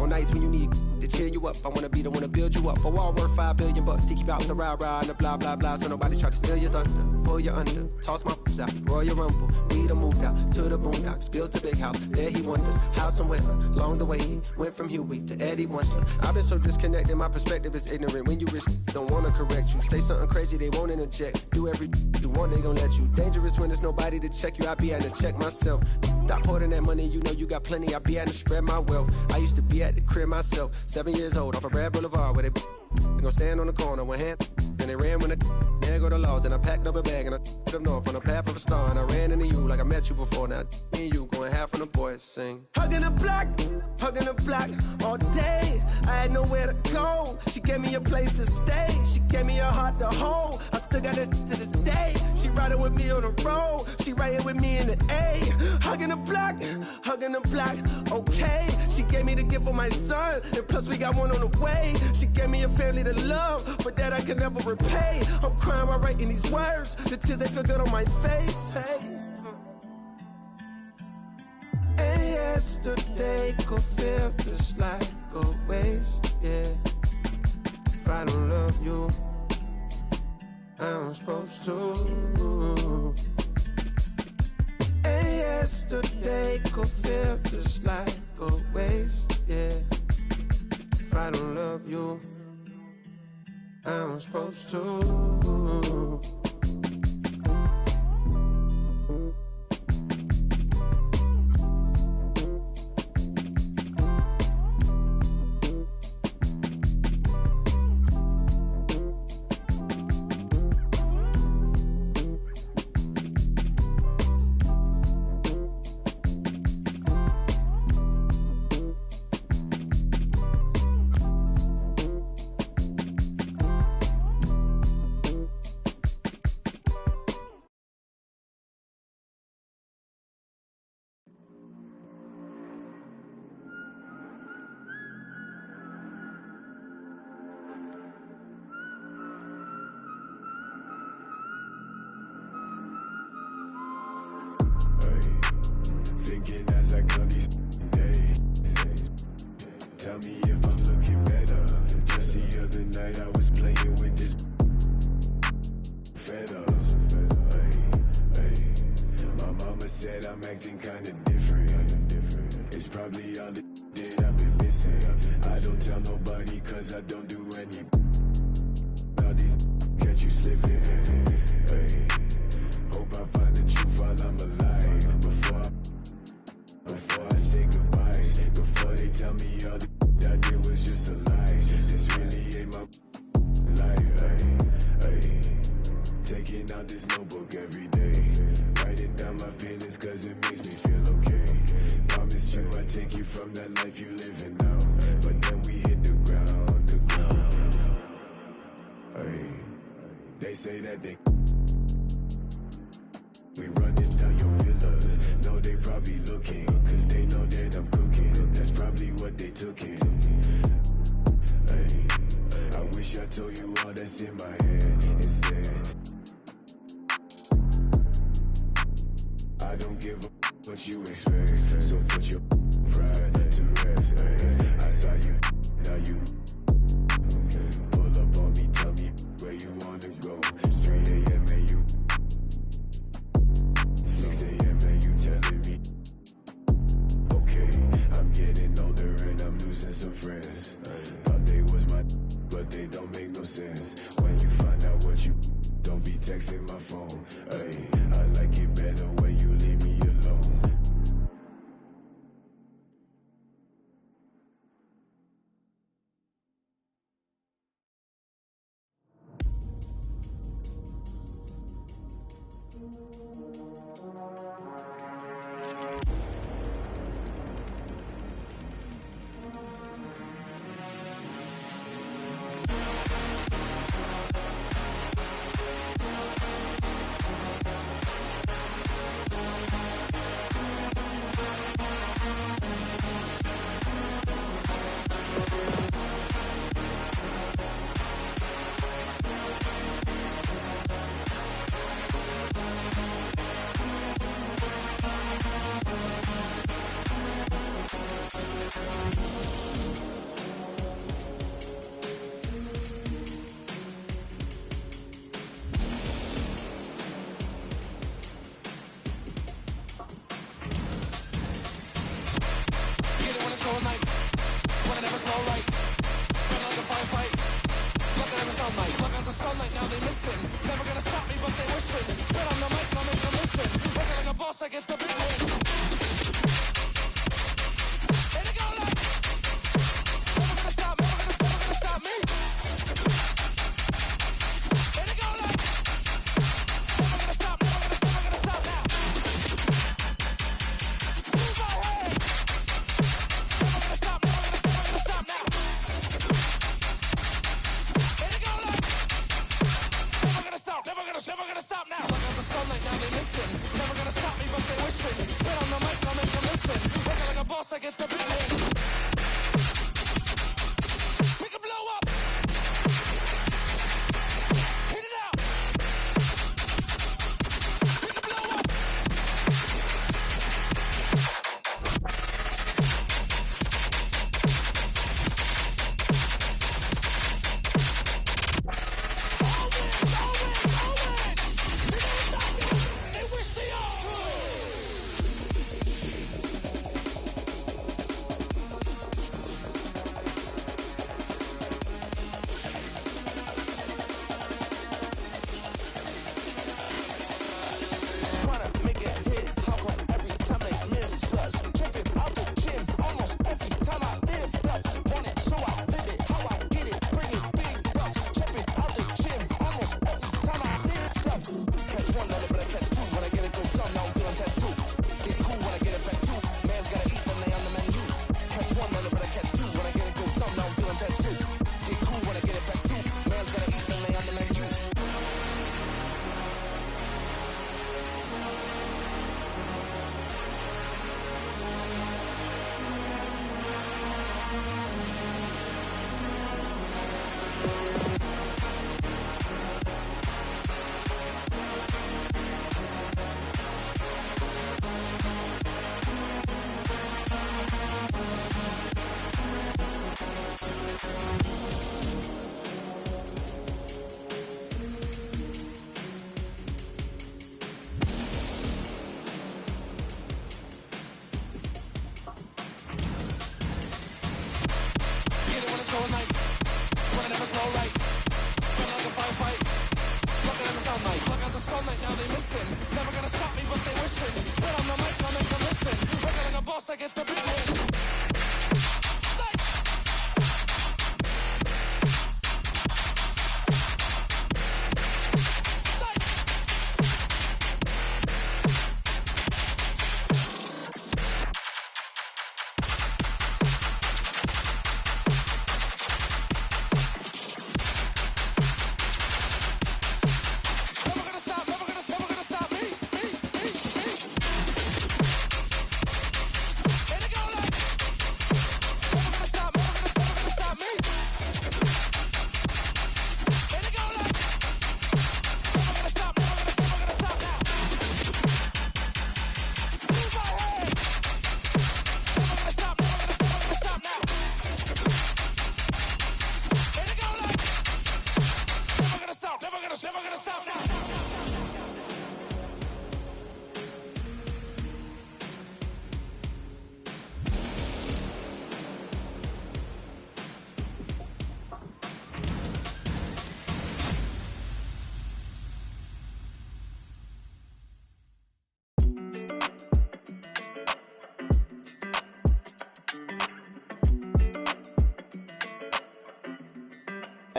on nights when you need to cheer you up. I wanna be the one to build you up. A wall worth $5 billion to keep out the rah-rah and the blah blah blah. So nobody's try to steal your thunder, pull you under, toss my out, Royal Rumble. We done moved out to the boondocks, built a big house. There he wonders how some weather. Along the way he went from Huey to Eddie Winsler. I've been so disconnected, my perspective is ignorant. When you risk, don't wanna correct you. Say something crazy, they won't interject. Do every you want, they gon' let you. Dangerous when there's nobody to check you. I be having to check myself. Stop hoarding that money, you know you got plenty. I be having to spread my wealth. I used to be at the crib myself, 7 years old, off of Red Boulevard, where they gon' stand on the corner, one hand, then they ran when there go the laws, and I packed up a bag and I up north on the path of a star, and I ran into you like I met you before. Now me and you going half on the boys sing. Hugging the block all day. I had nowhere to go. She gave me a place to stay. She gave me a heart to hold. I still got it to this day. She riding with me on the road. She riding with me in the A. Hugging the block, okay. She gave me the gift of my son, and plus we got one on the way. She gave me a family to love, but that I can never repay. I'm crying while writing these words. The tears, they feel good on my face. Hey. And yesterday could feel just like a waste, yeah. If I don't love you, I'm supposed to. And yesterday could feel just like a waste, yeah. If I don't love you, I'm supposed to. We running down your villas. No, they probably looking, cause they know that I'm cooking. That's probably what they took in. Ay, I wish I told you all that's in my head and said, I don't give a what you expect, so put your pride to rest. Ay, I saw you, now you. Okay. Pull up on me, tell me where you wanna go. It's 3 a.m. and you 6 a.m. and you telling me, okay, I'm getting older and I'm losing some friends. Thought they was my, but they don't make no sense. When you find out what you, don't be texting my phone. Ay, I like it better when you leave me alone.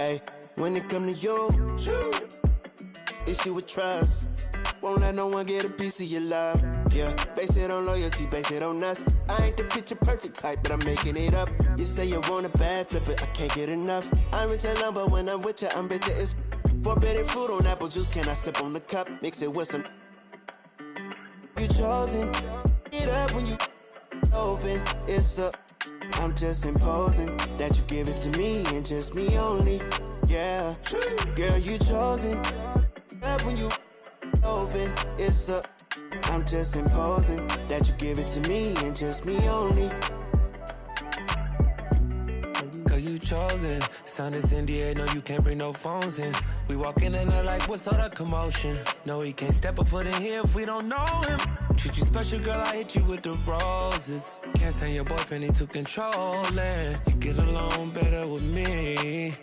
Hey, when it come to you, issue with trust. Won't let no one get a piece of your love. Yeah, base it on loyalty, base it on us. I ain't the picture perfect type, but I'm making it up. You say you want a bad, flip it, I can't get enough. I'm rich alone, but when I'm with you, I'm bitter. It's forbidden fruit on apple juice. Can I sip on the cup? Mix it with some. You chosen. It up when you open. It's a. I'm just imposing that you give it to me and just me only. Yeah, girl, you chosen. Up when you open. It's a. I'm just imposing that you give it to me and just me only. Girl, you chosen. Sound is NDA, no, you can't bring no phones in. We walk in and they're like, what's all the commotion? No, he can't step a foot in here if we don't know him. Treat you special, girl, I hit you with the roses. Can't stand your boyfriend, he too controlling. You get along better with me.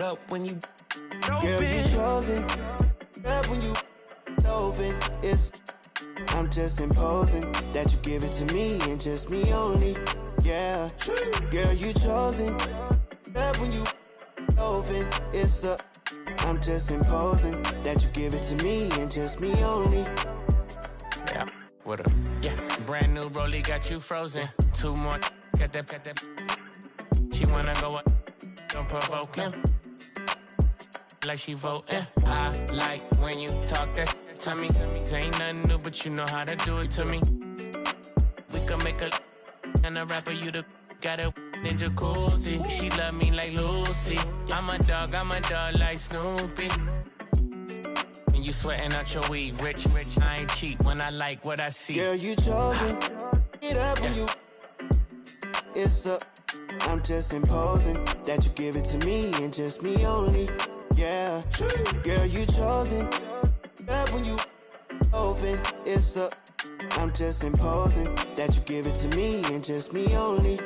Up when you open. Girl, you chosen. Up when you open. It's. I'm just imposing that you give it to me and just me only. Yeah, girl, you chosen. Up when you open. It's a. I'm just imposing that you give it to me and just me only. Yeah, what up? Yeah, brand new rollie got you frozen. Two more, got that. She wanna go up, don't provoke him. Like she voting. I like when you talk that to me. Ain't nothing new, but you know how to do it to me. We can make a and a rapper, you the got a in jacuzzi. She love me like Lucy. I'm a dog like Snoopy. And you sweating out your weed, rich, I ain't cheap when I like what I see. Girl, you chosen. It up when you. It's a. I'm just imposing that you give it to me and just me only. Yeah, girl, you chosen. Up when you open. It's a. I'm just imposing that you give it to me and just me only.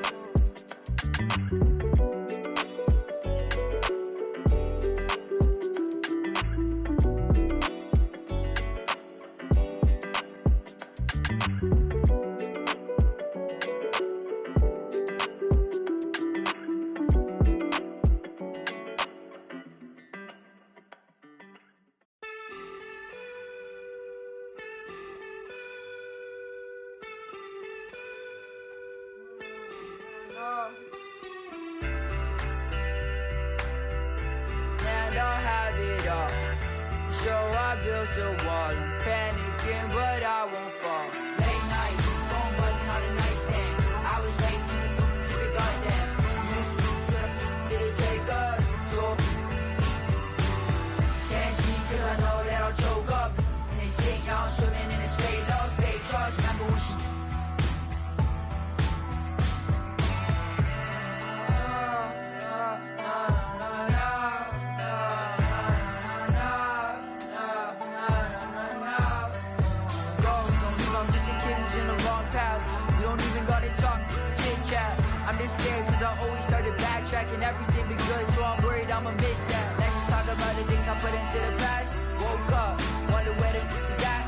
And everything be good, so I'm worried I'ma miss that. Let's just talk about the things I put into the past. Woke up, wonder where the is at.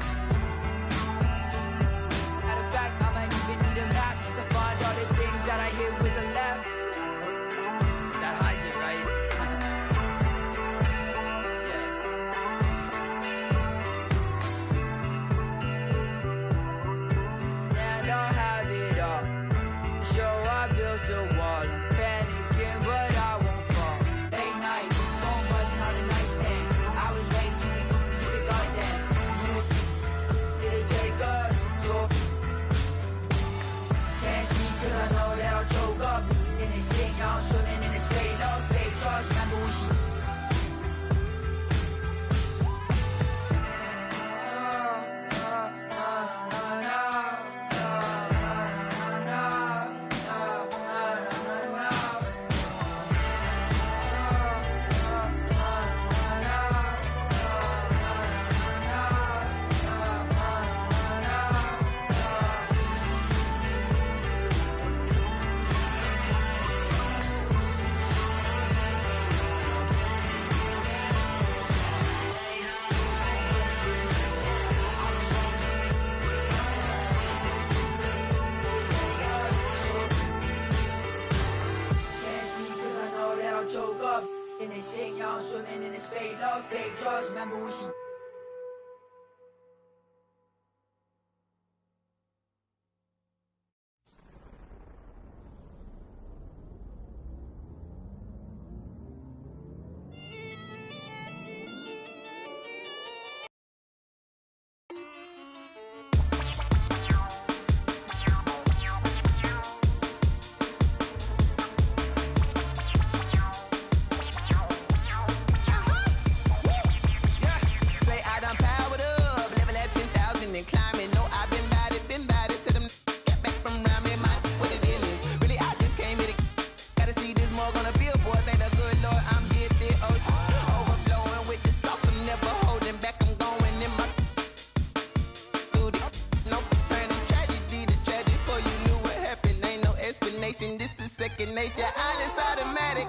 Matter of fact, I might even need a map just to find all the things that I hit with a left. That hides it, right? Yeah. Now I don't have it all, so I built a wall. Panicking, but I won't fall. Late night, phone buzzing on the nightstand. I was way too goddamn. You fake love, fake trust. Remember when she this is second nature. All is automatic.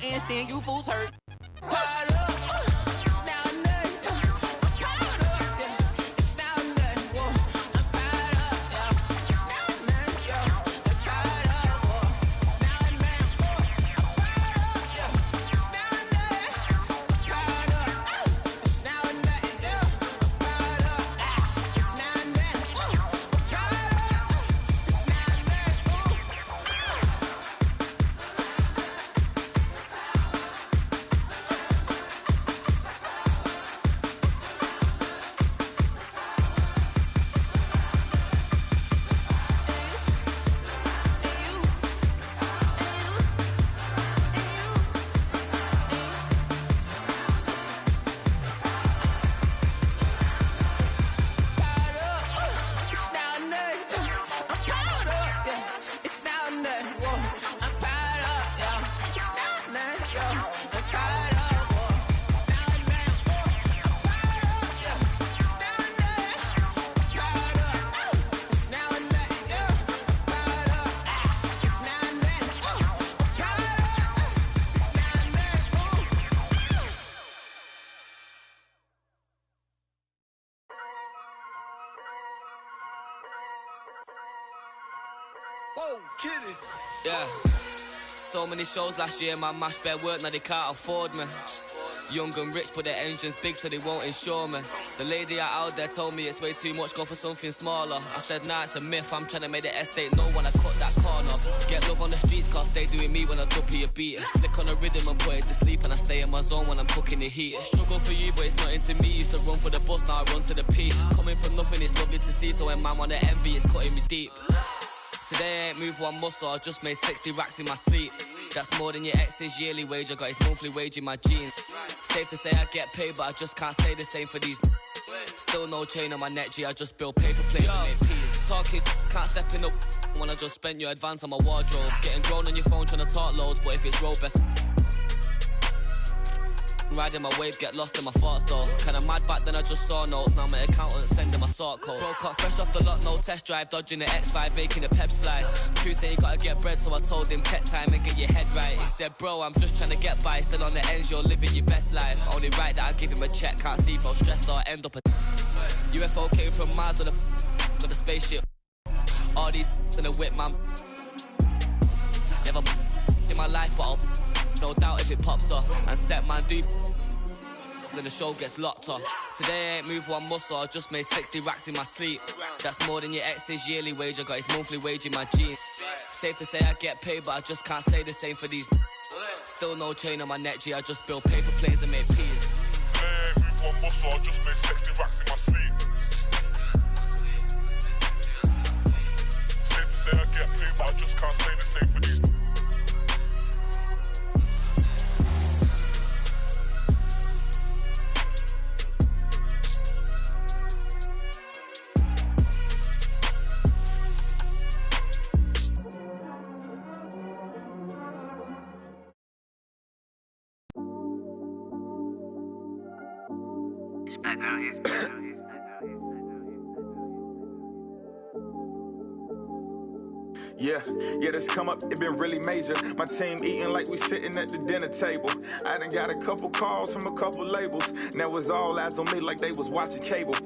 Instinct, you fools hurt. Whoa, kitty. Yeah. So many shows last year, man, mashed bare work, now they can't afford me. Young and rich, but their engine's big, so they won't insure me. The lady out there told me it's way too much, go for something smaller. I said, nah, it's a myth, I'm trying to make the estate know when I cut that corner. Get love on the streets, cause stay doing me when I duppy a beat. Flick on the rhythm and put it to sleep, and I stay in my zone when I'm cooking the heat. Struggle for you, but it's not into me. Used to run for the bus, now I run to the peak. Coming from nothing, it's lovely to see, so when man wanna envy, it's cutting me deep. Today I ain't moved one muscle, I just made 60 racks in my sleep. That's more than your ex's yearly wage, I got his monthly wage in my jeans. Safe to say I get paid, but I just can't say the same for these. Still no chain on my neck, G, I just build paper planes and make peas. Talking, can't step in the when I just spent your advance on my wardrobe. Getting grown on your phone trying to talk loads, but if it's road best. Riding my wave, get lost in my thoughts though. Kinda mad back then I just saw notes, now my accountant sending my sort code. Broke up fresh off the lot, no test drive, dodging the X5, making the peps fly. True say you gotta get bread, so I told him tech time and get your head right. He said, bro, I'm just trying to get by, still on the ends, you're living your best life. Only right that I give him a check, can't see if I'm stressed or end up a UFO came from Mars or the spaceship. All these in the whip, man. Never in my life, but I'll no doubt if it pops off. And set man do then the show gets locked off. Today I ain't moved one muscle, I just made 60 racks in my sleep. That's more than your ex's yearly wage, I got his monthly wage in my jeans. Safe to say I get paid, but I just can't say the same for these. Still no chain on my neck, G, I just build paper planes and make peas. Today I ain't moved one muscle, I just made 60 racks in my sleep. Safe to say I get paid, but I just can't say the same for these. Yeah, this come up, it been really major. My team eating like we sitting at the dinner table. I done got a couple calls from a couple labels. Now it's all eyes on me like they was watching cable.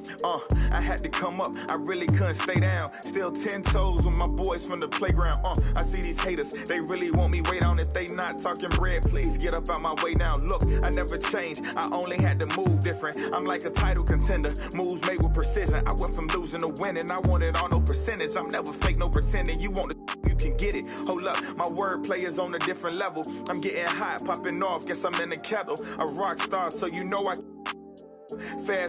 I had to come up, I really couldn't stay down. Still 10 toes with my boys from the playground. I see these haters, they really want me way down. If they not talking bread, please get up out my way now. Look, I never changed, I only had to move different. I'm like a title contender, moves made with precision. I went from losing to winning, I wanted all no percentage. I'm never fake, no pretending. You want to you can get it. Hold up, my wordplay is on a different level. I'm getting hot, popping off, guess I'm in the kettle. A rock star, so you know I fast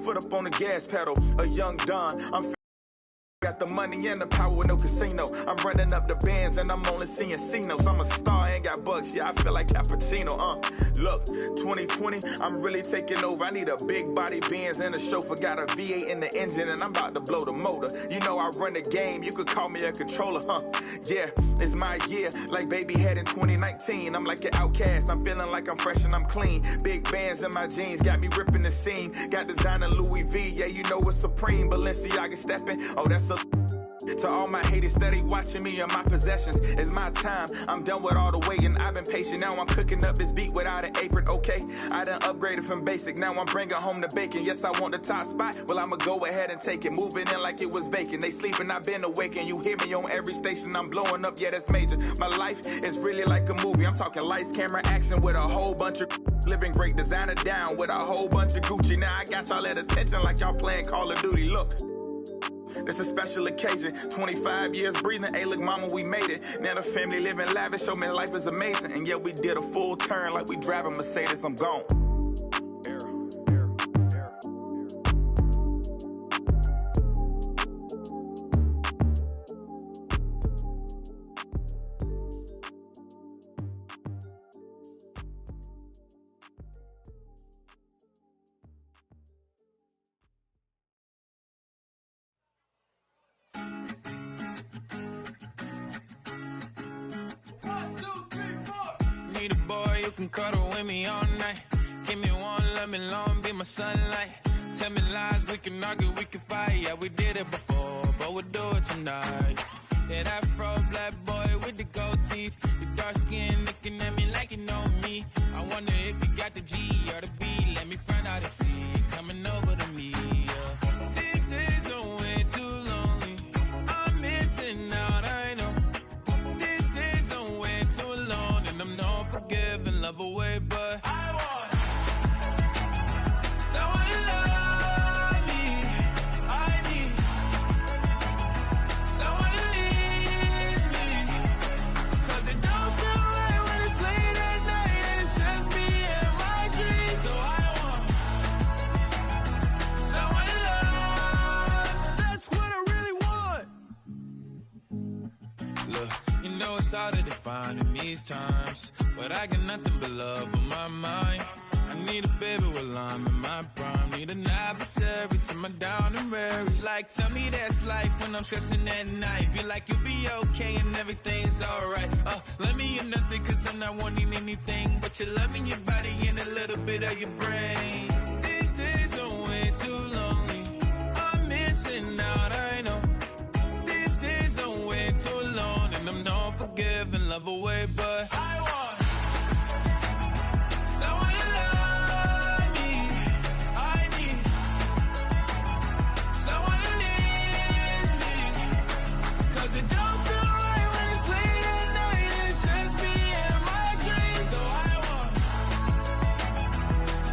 foot up on the gas pedal. A young Don, I'm got the money and the power with no casino. I'm running up the bands and I'm only seeing C-notes. I'm a star, ain't got bucks, yeah, I feel like Cappuccino. Look, 2020, I'm really taking over. I need a big body Benz and a chauffeur. Got a V8 in the engine and I'm about to blow the motor. You know I run the game, you could call me a controller, Yeah, it's my year, like baby had in 2019. I'm like an outcast, I'm feeling like I'm fresh and I'm clean. Big bands in my jeans, got me ripping the seam. Got designer Louis V, yeah, you know it's supreme. Balenciaga stepping, oh that's to all my haters steady watching me and my possessions. It's my time, I'm done with all the waiting. I've been patient, now I'm cooking up this beat without an apron, okay? I done upgraded from basic, now I'm bringing home the bacon. Yes, I want the top spot, well I'ma go ahead and take it. Moving in like it was vacant, they sleeping, I've been awake. And you hear me on every station, I'm blowing up, yeah that's major. My life is really like a movie, I'm talking lights, camera, action with a whole bunch of living great. Designer down with a whole bunch of Gucci. Now I got y'all at attention like y'all playing Call of Duty, look. It's a special occasion, 25 years breathing, hey look mama we made it. Now the family living lavish, show me life is amazing. And yeah we did a full turn like we driving Mercedes, I'm gone. Need a boy who can cuddle with me all night. Give me one, let me long, be my sunlight. Tell me lies, we can argue, we can fight. Yeah, we did it before, but we'll do it tonight. Yeah, that fro black boy with the gold teeth. The dark skin looking at me like you know me. I wonder if you got the G or the B. Let me find out and see. Coming over to me, yeah. These days are way too lonely. I'm missing out, I know. These days are way too alone. And I'm not forgiving, love away, but I want someone to love me. I need someone to leave me. Cause it don't feel right when it's late at night and it's just me and my dreams. So I want someone to love. That's what I really want. Look, you know it's hard to define in these times, but I got nothing but love on my mind. I need a baby while I'm in my prime. Need an adversary to my down and weary. Like, tell me that's life when I'm stressing at night. Be like, you'll be okay and everything's alright. Let me in nothing cause I'm not wanting anything but your love in your body and a little bit of your brain. These days are way too lonely. I'm missing out, I know. These days are way too alone. And I'm not forgiving, love away, but I want someone to love me. I need someone to leave me. Cause it don't feel right when it's late at night and it's just me and my dreams. So I want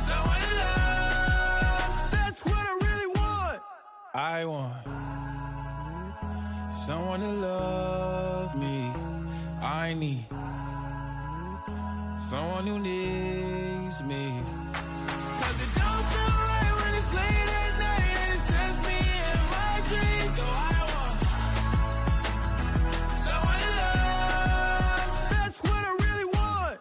someone to love. That's what I really want. I want someone to love me. I need someone who needs me. Cause it don't feel right when it's late at night and it's just me and my dreams. So I want someone to love. That's what I really want.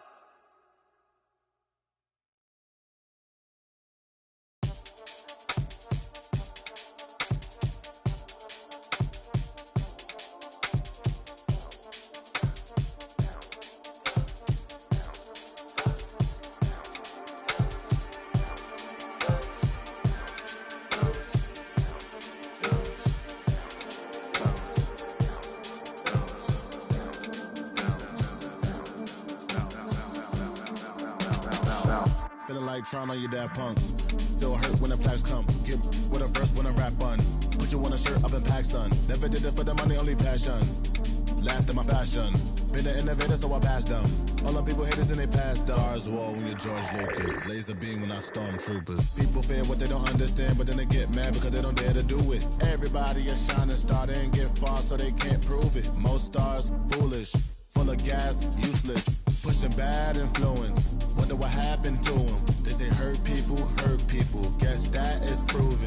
like Tron on your dad punks. Still hurt when the plaques come. Get with a verse when I rap on. Put you on a shirt up in pack, son. Never did it for the money, only passion. Laughed at my fashion. Been an innovator, so I passed them. All the people haters and they passed them. Stars wall when you're George Lucas. Laser beam when I stormtroopers. People fear what they don't understand, but then they get mad because they don't dare to do it. Everybody a shining star, they ain't get far, so they can't prove it. Most stars, foolish. Full of gas, useless. Pushing bad influence. Wonder what happened to them. They say hurt people, hurt people. Guess